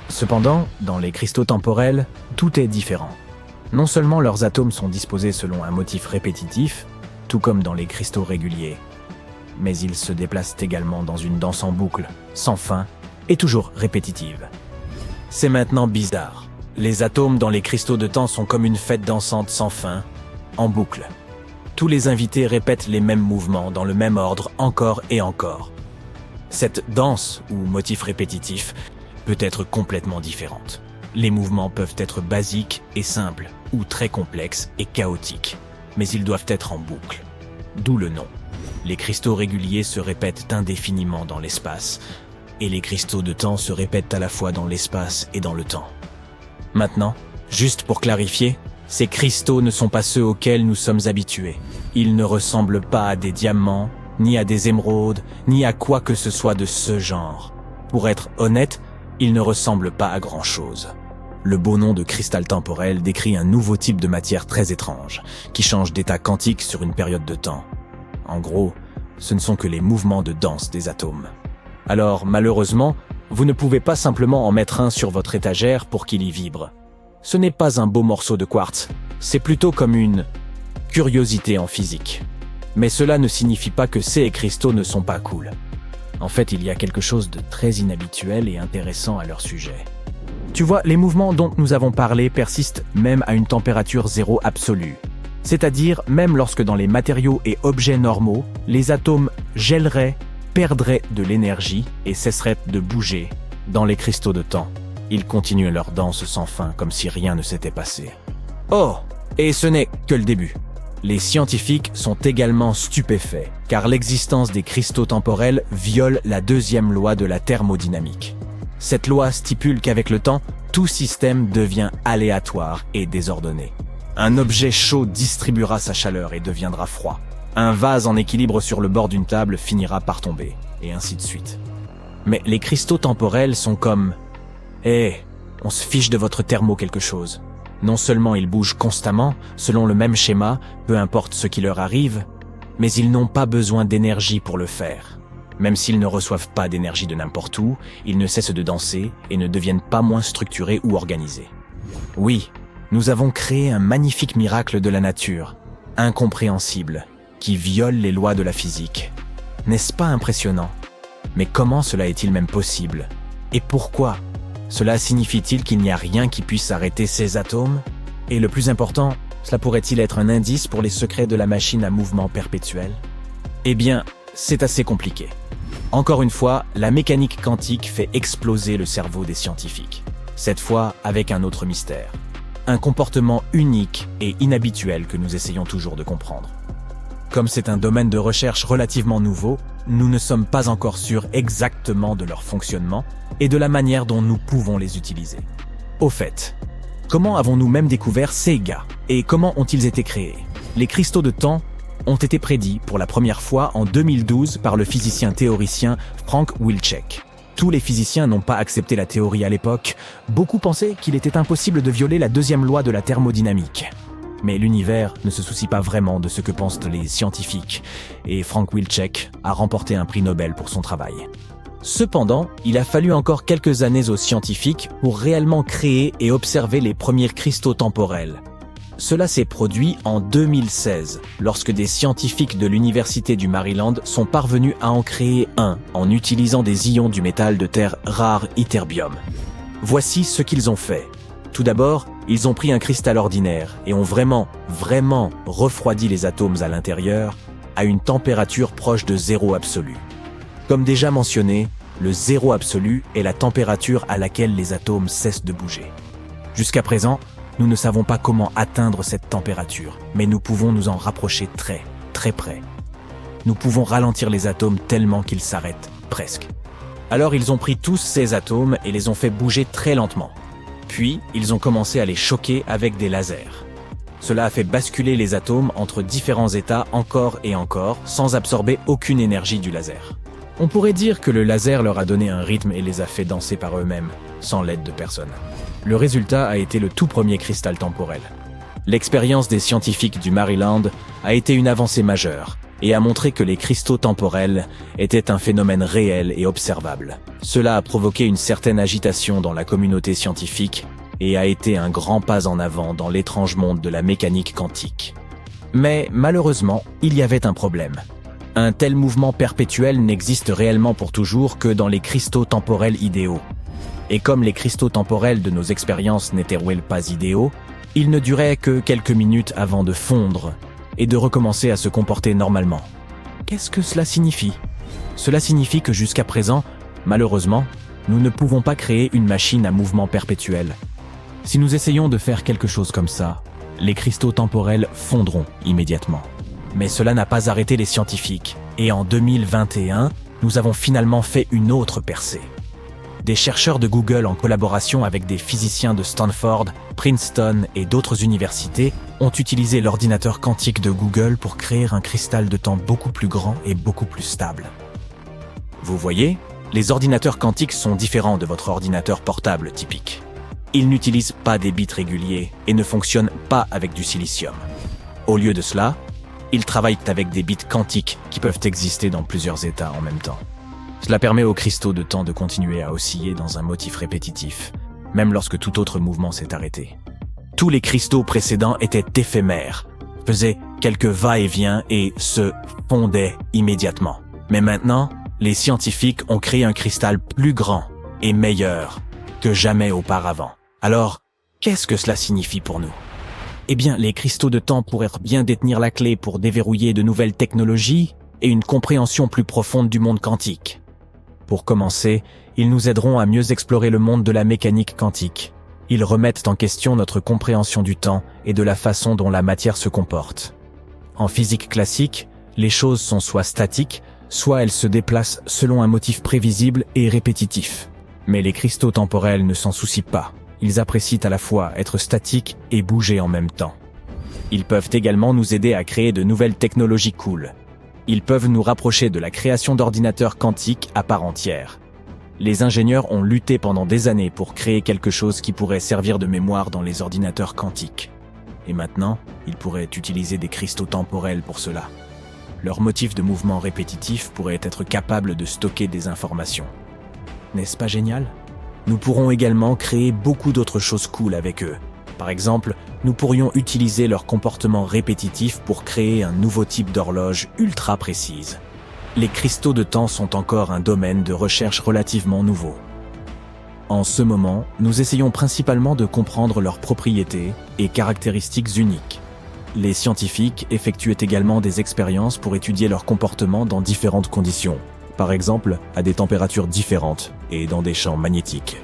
Cependant, dans les cristaux temporels, tout est différent. Non seulement leurs atomes sont disposés selon un motif répétitif, tout comme dans les cristaux réguliers, mais ils se déplacent également dans une danse en boucle, sans fin et toujours répétitive. C'est maintenant bizarre. Les atomes dans les cristaux de temps sont comme une fête dansante sans fin, en boucle. Tous les invités répètent les mêmes mouvements dans le même ordre encore et encore. Cette danse, ou motif répétitif, peut être complètement différente. Les mouvements peuvent être basiques et simples, ou très complexes et chaotiques, mais ils doivent être en boucle. D'où le nom. Les cristaux réguliers se répètent indéfiniment dans l'espace, et les cristaux de temps se répètent à la fois dans l'espace et dans le temps. Maintenant, juste pour clarifier, ces cristaux ne sont pas ceux auxquels nous sommes habitués. Ils ne ressemblent pas à des diamants, ni à des émeraudes, ni à quoi que ce soit de ce genre. Pour être honnête, ils ne ressemblent pas à grand-chose. Le beau nom de cristal temporel décrit un nouveau type de matière très étrange, qui change d'état quantique sur une période de temps. En gros, ce ne sont que les mouvements de danse des atomes. Alors, malheureusement, vous ne pouvez pas simplement en mettre un sur votre étagère pour qu'il y vibre. Ce n'est pas un beau morceau de quartz, c'est plutôt comme une curiosité en physique. Mais cela ne signifie pas que ces cristaux ne sont pas cool. En fait, il y a quelque chose de très inhabituel et intéressant à leur sujet. Tu vois, les mouvements dont nous avons parlé persistent même à une température zéro absolue. C'est-à-dire même lorsque dans les matériaux et objets normaux, les atomes gèleraient, perdraient de l'énergie et cesseraient de bouger. Dans les cristaux de temps, ils continuent leur danse sans fin comme si rien ne s'était passé. Oh, et ce n'est que le début. Les scientifiques sont également stupéfaits, car l'existence des cristaux temporels viole la deuxième loi de la thermodynamique. Cette loi stipule qu'avec le temps, tout système devient aléatoire et désordonné. Un objet chaud distribuera sa chaleur et deviendra froid. Un vase en équilibre sur le bord d'une table finira par tomber, et ainsi de suite. Mais les cristaux temporels sont comme « on se fiche de votre thermo quelque chose ». Non seulement ils bougent constamment, selon le même schéma, peu importe ce qui leur arrive, mais ils n'ont pas besoin d'énergie pour le faire. Même s'ils ne reçoivent pas d'énergie de n'importe où, ils ne cessent de danser et ne deviennent pas moins structurés ou organisés. Oui, nous avons créé un magnifique miracle de la nature, incompréhensible, qui viole les lois de la physique. N'est-ce pas impressionnant? Mais comment cela est-il même possible? Et pourquoi? Cela signifie-t-il qu'il n'y a rien qui puisse arrêter ces atomes? Et le plus important, cela pourrait-il être un indice pour les secrets de la machine à mouvement perpétuel? Eh bien, c'est assez compliqué. Encore une fois, la mécanique quantique fait exploser le cerveau des scientifiques. Cette fois avec un autre mystère. un comportement unique et inhabituel que nous essayons toujours de comprendre. Comme c'est un domaine de recherche relativement nouveau, nous ne sommes pas encore sûrs exactement de leur fonctionnement et de la manière dont nous pouvons les utiliser. Au fait, comment avons-nous même découvert ces gars et comment ont-ils été créés? Les cristaux de temps ont été prédits pour la première fois en 2012 par le physicien théoricien Frank Wilczek. Tous les physiciens n'ont pas accepté la théorie à l'époque. Beaucoup pensaient qu'il était impossible de violer la deuxième loi de la thermodynamique. Mais l'univers ne se soucie pas vraiment de ce que pensent les scientifiques, et Frank Wilczek a remporté un prix Nobel pour son travail. Cependant, il a fallu encore quelques années aux scientifiques pour réellement créer et observer les premiers cristaux temporels. Cela s'est produit en 2016, lorsque des scientifiques de l'Université du Maryland sont parvenus à en créer un en utilisant des ions du métal de terre rare ytterbium. Voici ce qu'ils ont fait. Tout d'abord, ils ont pris un cristal ordinaire et ont vraiment refroidi les atomes à l'intérieur à une température proche de zéro absolu. Comme déjà mentionné, le zéro absolu est la température à laquelle les atomes cessent de bouger. Jusqu'à présent, nous ne savons pas comment atteindre cette température, mais nous pouvons nous en rapprocher très près. Nous pouvons ralentir les atomes tellement qu'ils s'arrêtent, presque. Alors ils ont pris tous ces atomes et les ont fait bouger très lentement. Puis, ils ont commencé à les choquer avec des lasers. Cela a fait basculer les atomes entre différents états encore et encore, sans absorber aucune énergie du laser. On pourrait dire que le laser leur a donné un rythme et les a fait danser par eux-mêmes, sans l'aide de personne. Le résultat a été le tout premier cristal temporel. L'expérience des scientifiques du Maryland a été une avancée majeure et a montré que les cristaux temporels étaient un phénomène réel et observable. Cela a provoqué une certaine agitation dans la communauté scientifique et a été un grand pas en avant dans l'étrange monde de la mécanique quantique. Mais malheureusement, il y avait un problème. Un tel mouvement perpétuel n'existe réellement pour toujours que dans les cristaux temporels idéaux. Et comme les cristaux temporels de nos expériences n'étaient pas idéaux, ils ne duraient que quelques minutes avant de fondre et de recommencer à se comporter normalement. Qu'est-ce que cela signifie? Cela signifie que jusqu'à présent, malheureusement, nous ne pouvons pas créer une machine à mouvement perpétuel. Si nous essayons de faire quelque chose comme ça, les cristaux temporels fondront immédiatement. Mais cela n'a pas arrêté les scientifiques, et en 2021, nous avons finalement fait une autre percée. Des chercheurs de Google en collaboration avec des physiciens de Stanford, Princeton et d'autres universités ont utilisé l'ordinateur quantique de Google pour créer un cristal de temps beaucoup plus grand et beaucoup plus stable. Vous voyez, les ordinateurs quantiques sont différents de votre ordinateur portable typique. Ils n'utilisent pas des bits réguliers et ne fonctionnent pas avec du silicium. Au lieu de cela, ils travaillent avec des bits quantiques qui peuvent exister dans plusieurs états en même temps. Cela permet aux cristaux de temps de continuer à osciller dans un motif répétitif, même lorsque tout autre mouvement s'est arrêté. Tous les cristaux précédents étaient éphémères, faisaient quelques va-et-vient et se fondaient immédiatement. Mais maintenant, les scientifiques ont créé un cristal plus grand et meilleur que jamais auparavant. Alors, qu'est-ce que cela signifie pour nous? Eh bien, les cristaux de temps pourraient bien détenir la clé pour déverrouiller de nouvelles technologies et une compréhension plus profonde du monde quantique. Pour commencer, ils nous aideront à mieux explorer le monde de la mécanique quantique. Ils remettent en question notre compréhension du temps et de la façon dont la matière se comporte. En physique classique, les choses sont soit statiques, soit elles se déplacent selon un motif prévisible et répétitif. Mais les cristaux temporels ne s'en soucient pas. Ils apprécient à la fois être statiques et bouger en même temps. Ils peuvent également nous aider à créer de nouvelles technologies cool. Ils peuvent nous rapprocher de la création d'ordinateurs quantiques à part entière. Les ingénieurs ont lutté pendant des années pour créer quelque chose qui pourrait servir de mémoire dans les ordinateurs quantiques. Et maintenant, ils pourraient utiliser des cristaux temporels pour cela. Leur motif de mouvement répétitif pourrait être capable de stocker des informations. N'est-ce pas génial? Nous pourrons également créer beaucoup d'autres choses cool avec eux. Par exemple, nous pourrions utiliser leur comportement répétitif pour créer un nouveau type d'horloge ultra précise. Les cristaux de temps sont encore un domaine de recherche relativement nouveau. En ce moment, nous essayons principalement de comprendre leurs propriétés et caractéristiques uniques. Les scientifiques effectuent également des expériences pour étudier leur comportement dans différentes conditions, par exemple à des températures différentes et dans des champs magnétiques.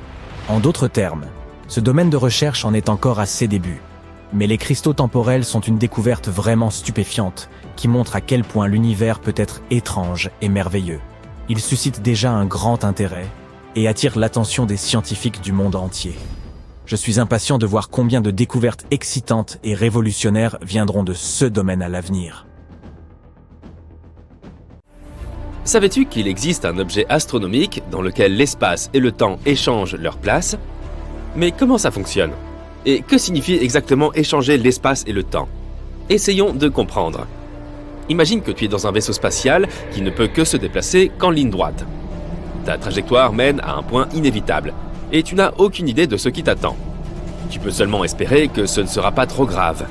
En d'autres termes, Ce domaine de recherche en est encore à ses débuts. Mais les cristaux temporels sont une découverte vraiment stupéfiante qui montre à quel point l'univers peut être étrange et merveilleux. Ils suscitent déjà un grand intérêt et attirent l'attention des scientifiques du monde entier. Je suis impatient de voir combien de découvertes excitantes et révolutionnaires viendront de ce domaine à l'avenir. Savais-tu qu'il existe un objet astronomique dans lequel l'espace et le temps échangent leur place? Mais comment ça fonctionne? Et que signifie exactement échanger l'espace et le temps? Essayons de comprendre. Imagine que tu es dans un vaisseau spatial qui ne peut que se déplacer qu'en ligne droite. Ta trajectoire mène à un point inévitable, et tu n'as aucune idée de ce qui t'attend. Tu peux seulement espérer que ce ne sera pas trop grave.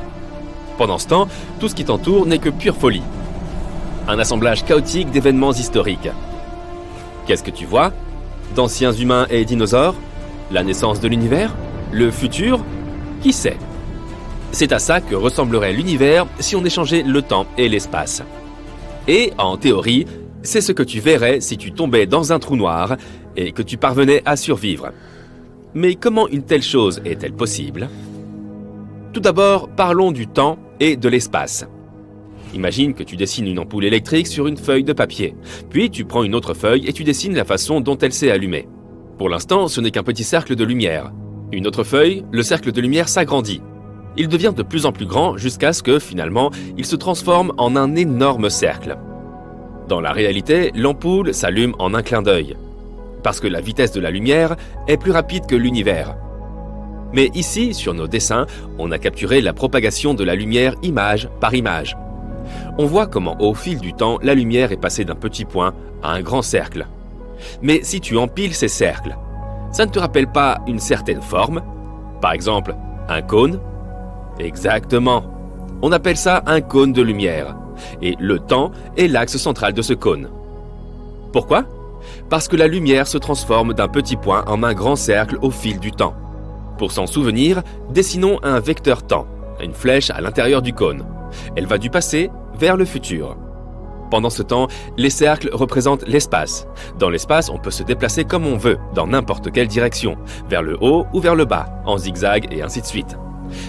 Pendant ce temps, tout ce qui t'entoure n'est que pure folie. Un assemblage chaotique d'événements historiques. Qu'est-ce que tu vois? D'anciens humains et dinosaures? La naissance de l'univers? Le futur? Qui sait? C'est à ça que ressemblerait l'univers si on échangeait le temps et l'espace. Et, en théorie, c'est ce que tu verrais si tu tombais dans un trou noir et que tu parvenais à survivre. Mais comment une telle chose est-elle possible? Tout d'abord, parlons du temps et de l'espace. Imagine que tu dessines une ampoule électrique sur une feuille de papier. Puis tu prends une autre feuille et tu dessines la façon dont elle s'est allumée. Pour l'instant, ce n'est qu'un petit cercle de lumière. Une autre feuille, le cercle de lumière s'agrandit. Il devient de plus en plus grand jusqu'à ce que, finalement, il se transforme en un énorme cercle. Dans la réalité, l'ampoule s'allume en un clin d'œil. Parce que la vitesse de la lumière est plus rapide que l'univers. Mais ici, sur nos dessins, on a capturé la propagation de la lumière image par image. On voit comment, au fil du temps, la lumière est passée d'un petit point à un grand cercle. Mais si tu empiles ces cercles, ça ne te rappelle pas une certaine forme? Par exemple, un cône? Exactement. On appelle ça un cône de lumière. Et le temps est l'axe central de ce cône. Pourquoi? Parce que la lumière se transforme d'un petit point en un grand cercle au fil du temps. Pour s'en souvenir, dessinons un vecteur temps, une flèche à l'intérieur du cône. Elle va du passé vers le futur. Pendant ce temps, les cercles représentent l'espace. Dans l'espace, on peut se déplacer comme on veut, dans n'importe quelle direction, vers le haut ou vers le bas, en zigzag et ainsi de suite.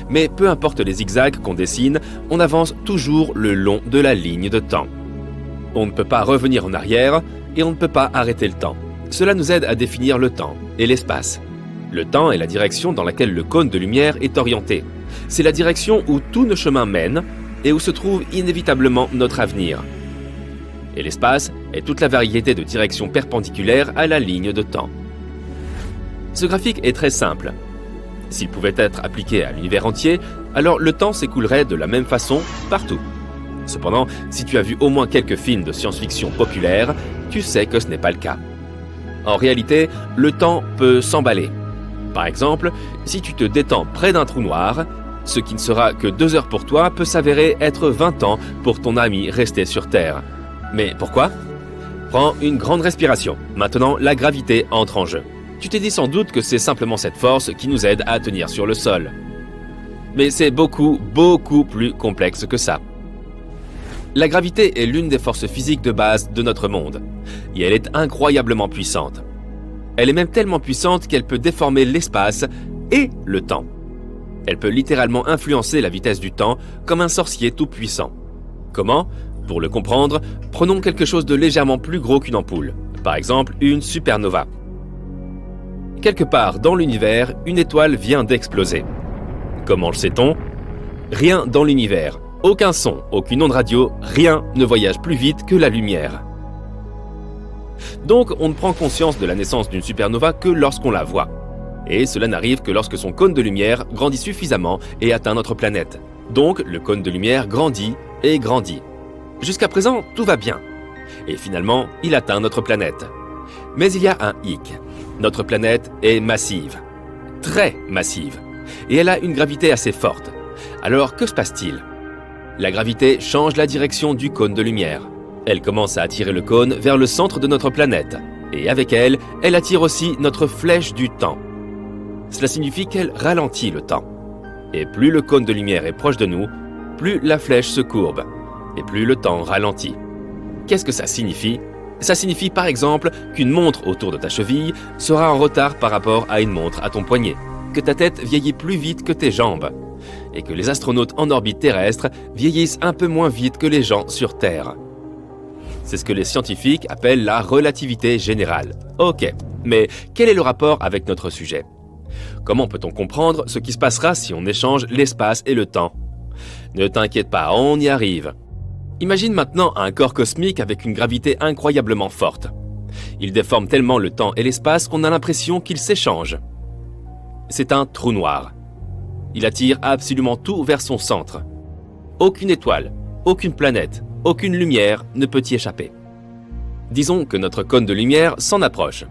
Mais peu importe les zigzags qu'on dessine, on avance toujours le long de la ligne de temps. On ne peut pas revenir en arrière et on ne peut pas arrêter le temps. Cela nous aide à définir le temps et l'espace. Le temps est la direction dans laquelle le cône de lumière est orienté. C'est la direction où tous nos chemins mènent et où se trouve inévitablement notre avenir. Et l'espace est toute la variété de directions perpendiculaires à la ligne de temps. Ce graphique est très simple. S'il pouvait être appliqué à l'univers entier, alors le temps s'écoulerait de la même façon partout. Cependant, si tu as vu au moins quelques films de science-fiction populaires, tu sais que ce n'est pas le cas. En réalité, le temps peut s'emballer. Par exemple, si tu te détends près d'un trou noir, ce qui ne sera que 2 heures pour toi peut s'avérer être 20 ans pour ton ami resté sur Terre. Mais pourquoi? Prends une grande respiration. Maintenant, la gravité entre en jeu. Tu t'es dit sans doute que c'est simplement cette force qui nous aide à tenir sur le sol. Mais c'est beaucoup plus complexe que ça. La gravité est l'une des forces physiques de base de notre monde. Et elle est incroyablement puissante. Elle est même tellement puissante qu'elle peut déformer l'espace et le temps. Elle peut littéralement influencer la vitesse du temps comme un sorcier tout-puissant. Comment? Pour le comprendre, prenons quelque chose de légèrement plus gros qu'une ampoule. Par exemple, une supernova. Quelque part dans l'univers, une étoile vient d'exploser. Comment le sait-on? Rien dans l'univers, aucun son, aucune onde radio, rien ne voyage plus vite que la lumière. Donc on ne prend conscience de la naissance d'une supernova que lorsqu'on la voit. Et cela n'arrive que lorsque son cône de lumière grandit suffisamment et atteint notre planète. Donc le cône de lumière grandit et grandit. Jusqu'à présent, tout va bien. Et finalement, il atteint notre planète. Mais il y a un hic. Notre planète est massive. Très massive. Et elle a une gravité assez forte. Alors, que se passe-t-il? La gravité change la direction du cône de lumière. Elle commence à attirer le cône vers le centre de notre planète. Et avec elle, elle attire aussi notre flèche du temps. Cela signifie qu'elle ralentit le temps. Et plus le cône de lumière est proche de nous, plus la flèche se courbe. Et plus le temps ralentit. Qu'est-ce que ça signifie? Ça signifie par exemple qu'une montre autour de ta cheville sera en retard par rapport à une montre à ton poignet. que ta tête vieillit plus vite que tes jambes, et que les astronautes en orbite terrestre vieillissent un peu moins vite que les gens sur Terre. C'est ce que les scientifiques appellent la relativité générale. Ok, mais quel est le rapport avec notre sujet ? Comment peut-on comprendre ce qui se passera si on échange l'espace et le temps ? Ne t'inquiète pas, on y arrive. Imagine maintenant un corps cosmique avec une gravité incroyablement forte. Il déforme tellement le temps et l'espace qu'on a l'impression qu'ils s'échangent. C'est un trou noir. Il attire absolument tout vers son centre. Aucune étoile, aucune planète, aucune lumière ne peut y échapper. Disons que notre cône de lumière s'en approche.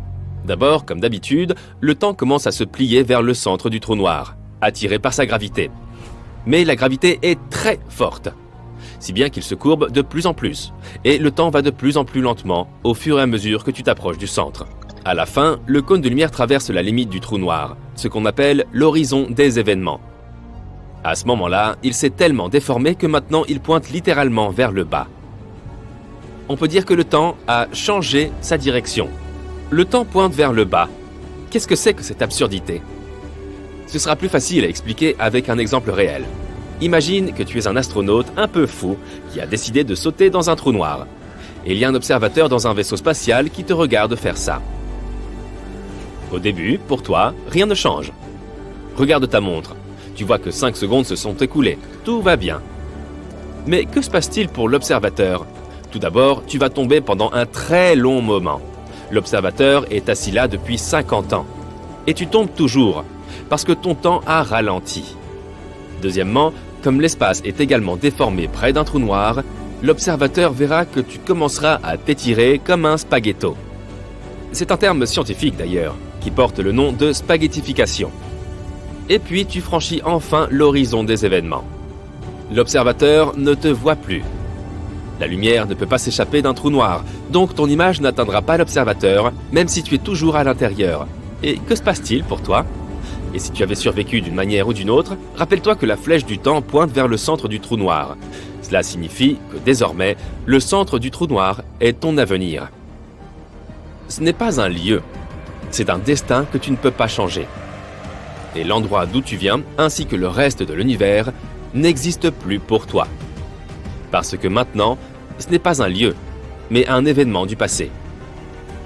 D'abord, comme d'habitude, le temps commence à se plier vers le centre du trou noir, attiré par sa gravité. Mais la gravité est très forte, si bien qu'il se courbe de plus en plus, et le temps va de plus en plus lentement au fur et à mesure que tu t'approches du centre. À la fin, le cône de lumière traverse la limite du trou noir, ce qu'on appelle l'horizon des événements. À ce moment-là, il s'est tellement déformé que maintenant il pointe littéralement vers le bas. On peut dire que le temps a changé sa direction. Le temps pointe vers le bas. Qu'est-ce que c'est que cette absurdité ? Ce sera plus facile à expliquer avec un exemple réel. Imagine que tu es un astronaute un peu fou qui a décidé de sauter dans un trou noir. Et il y a un observateur dans un vaisseau spatial qui te regarde faire ça. Au début, pour toi, rien ne change. Regarde ta montre. Tu vois que 5 secondes se sont écoulées. Tout va bien. Mais que se passe-t-il pour l'observateur ? Tout d'abord, tu vas tomber pendant un très long moment. L'observateur est assis là depuis 50 ans. Et tu tombes toujours, parce que ton temps a ralenti. Deuxièmement, comme l'espace est également déformé près d'un trou noir, l'observateur verra que tu commenceras à t'étirer comme un spaghetto. C'est un terme scientifique d'ailleurs, qui porte le nom de spaghettification. Et puis tu franchis enfin l'horizon des événements. L'observateur ne te voit plus. La lumière ne peut pas s'échapper d'un trou noir, donc ton image n'atteindra pas l'observateur, même si tu es toujours à l'intérieur. Et que se passe-t-il pour toi ? Et si tu avais survécu d'une manière ou d'une autre, rappelle-toi que la flèche du temps pointe vers le centre du trou noir. Cela signifie que désormais, le centre du trou noir est ton avenir. Ce n'est pas un lieu, c'est un destin que tu ne peux pas changer. Et l'endroit d'où tu viens, ainsi que le reste de l'univers, n'existe plus pour toi. Parce que maintenant, ce n'est pas un lieu, mais un événement du passé.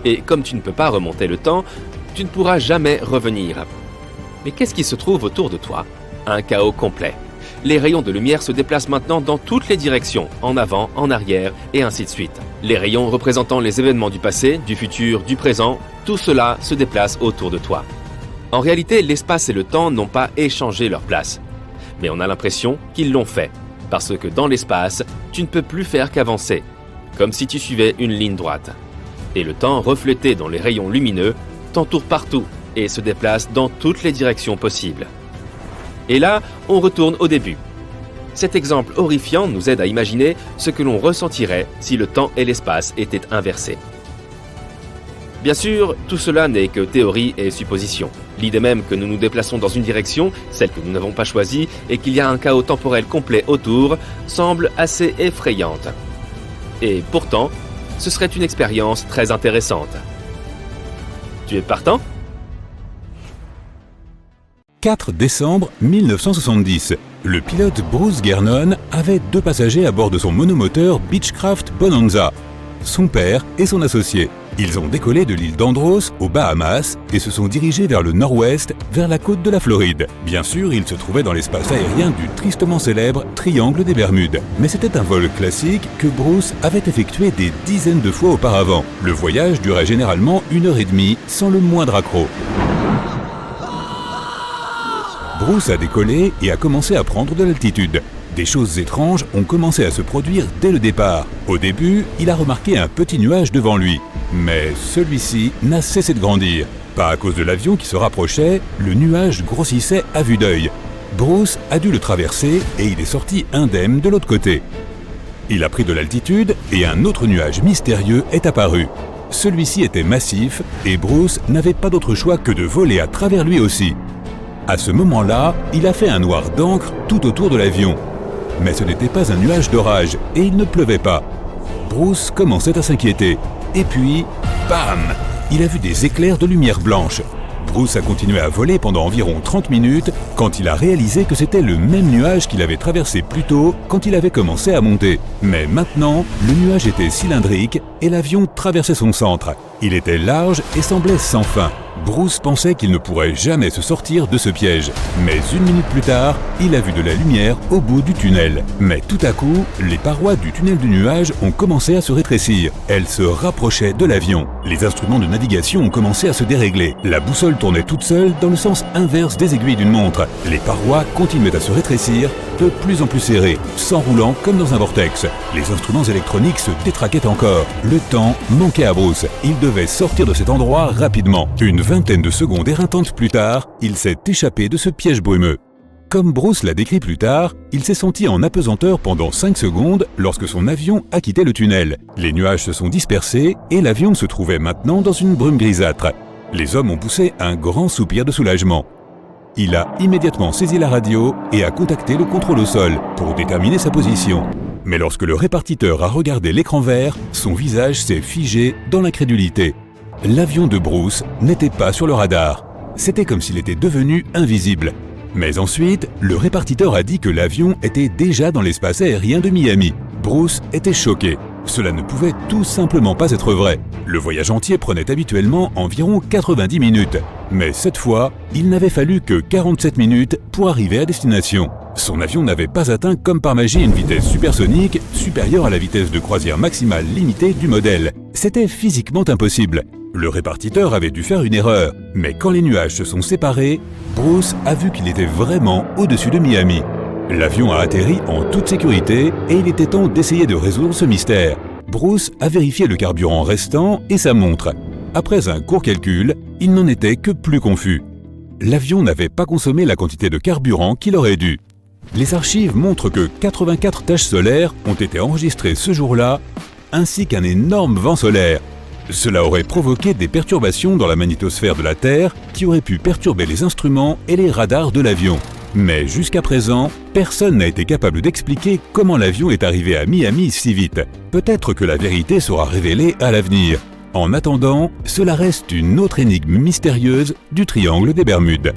Et comme tu ne peux pas remonter le temps, tu ne pourras jamais revenir. Mais qu'est-ce qui se trouve autour de toi ? Un chaos complet. Les rayons de lumière se déplacent maintenant dans toutes les directions, en avant, en arrière, et ainsi de suite. Les rayons représentant les événements du passé, du futur, du présent, tout cela se déplace autour de toi. En réalité, l'espace et le temps n'ont pas échangé leur place. Mais on a l'impression qu'ils l'ont fait. Parce que dans l'espace, tu ne peux plus faire qu'avancer, comme si tu suivais une ligne droite. Et le temps reflété dans les rayons lumineux t'entoure partout et se déplace dans toutes les directions possibles. Et là, on retourne au début. Cet exemple horrifiant nous aide à imaginer ce que l'on ressentirait si le temps et l'espace étaient inversés. Bien sûr, tout cela n'est que théorie et supposition. L'idée même que nous nous déplaçons dans une direction, celle que nous n'avons pas choisie, et qu'il y a un chaos temporel complet autour, semble assez effrayante. Et pourtant, ce serait une expérience très intéressante. Tu es partant ? 4 décembre 1970. Le pilote Bruce Gernon avait 2 passagers à bord de son monomoteur Beechcraft Bonanza, son père et son associé. Ils ont décollé de l'île d'Andros, aux Bahamas, et se sont dirigés vers le nord-ouest, vers la côte de la Floride. Bien sûr, ils se trouvaient dans l'espace aérien du tristement célèbre Triangle des Bermudes. Mais c'était un vol classique que Bruce avait effectué des dizaines de fois auparavant. Le voyage durait généralement 1h30, sans le moindre accroc. Bruce a décollé et a commencé à prendre de l'altitude. Des choses étranges ont commencé à se produire dès le départ. Au début, il a remarqué un petit nuage devant lui. Mais celui-ci n'a cessé de grandir. Pas à cause de l'avion qui se rapprochait, le nuage grossissait à vue d'œil. Bruce a dû le traverser et il est sorti indemne de l'autre côté. Il a pris de l'altitude et un autre nuage mystérieux est apparu. Celui-ci était massif et Bruce n'avait pas d'autre choix que de voler à travers lui aussi. À ce moment-là, il a fait un noir d'encre tout autour de l'avion. Mais ce n'était pas un nuage d'orage et il ne pleuvait pas. Bruce commençait à s'inquiéter. Et puis, bam ! Il a vu des éclairs de lumière blanche. Bruce a continué à voler pendant environ 30 minutes quand il a réalisé que c'était le même nuage qu'il avait traversé plus tôt quand il avait commencé à monter. Mais maintenant, le nuage était cylindrique et l'avion traversait son centre. Il était large et semblait sans fin. Bruce pensait qu'il ne pourrait jamais se sortir de ce piège. Mais une minute plus tard, il a vu de la lumière au bout du tunnel. Mais tout à coup, les parois du tunnel du nuage ont commencé à se rétrécir. Elles se rapprochaient de l'avion. Les instruments de navigation ont commencé à se dérégler. La boussole tournait toute seule dans le sens inverse des aiguilles d'une montre. Les parois continuaient à se rétrécir, de plus en plus serrées, s'enroulant comme dans un vortex. Les instruments électroniques se détraquaient encore. Le temps manquait à Bruce. Il devait sortir de cet endroit rapidement. Une vingtaine de secondes éreintantes plus tard, il s'est échappé de ce piège brumeux. Comme Bruce l'a décrit plus tard, il s'est senti en apesanteur pendant 5 secondes lorsque son avion a quitté le tunnel. Les nuages se sont dispersés et l'avion se trouvait maintenant dans une brume grisâtre. Les hommes ont poussé un grand soupir de soulagement. Il a immédiatement saisi la radio et a contacté le contrôle au sol pour déterminer sa position. Mais lorsque le répartiteur a regardé l'écran vert, son visage s'est figé dans l'incrédulité. L'avion de Bruce n'était pas sur le radar. C'était comme s'il était devenu invisible. Mais ensuite, le répartiteur a dit que l'avion était déjà dans l'espace aérien de Miami. Bruce était choqué. Cela ne pouvait tout simplement pas être vrai. Le voyage entier prenait habituellement environ 90 minutes. Mais cette fois, il n'avait fallu que 47 minutes pour arriver à destination. Son avion n'avait pas atteint comme par magie une vitesse supersonique supérieure à la vitesse de croisière maximale limitée du modèle. C'était physiquement impossible. Le répartiteur avait dû faire une erreur. Mais quand les nuages se sont séparés, Bruce a vu qu'il était vraiment au-dessus de Miami. L'avion a atterri en toute sécurité et il était temps d'essayer de résoudre ce mystère. Bruce a vérifié le carburant restant et sa montre. Après un court calcul, il n'en était que plus confus. L'avion n'avait pas consommé la quantité de carburant qu'il aurait dû. Les archives montrent que 84 taches solaires ont été enregistrées ce jour-là, ainsi qu'un énorme vent solaire. Cela aurait provoqué des perturbations dans la magnétosphère de la Terre qui auraient pu perturber les instruments et les radars de l'avion. Mais jusqu'à présent, personne n'a été capable d'expliquer comment l'avion est arrivé à Miami si vite. Peut-être que la vérité sera révélée à l'avenir. En attendant, cela reste une autre énigme mystérieuse du triangle des Bermudes.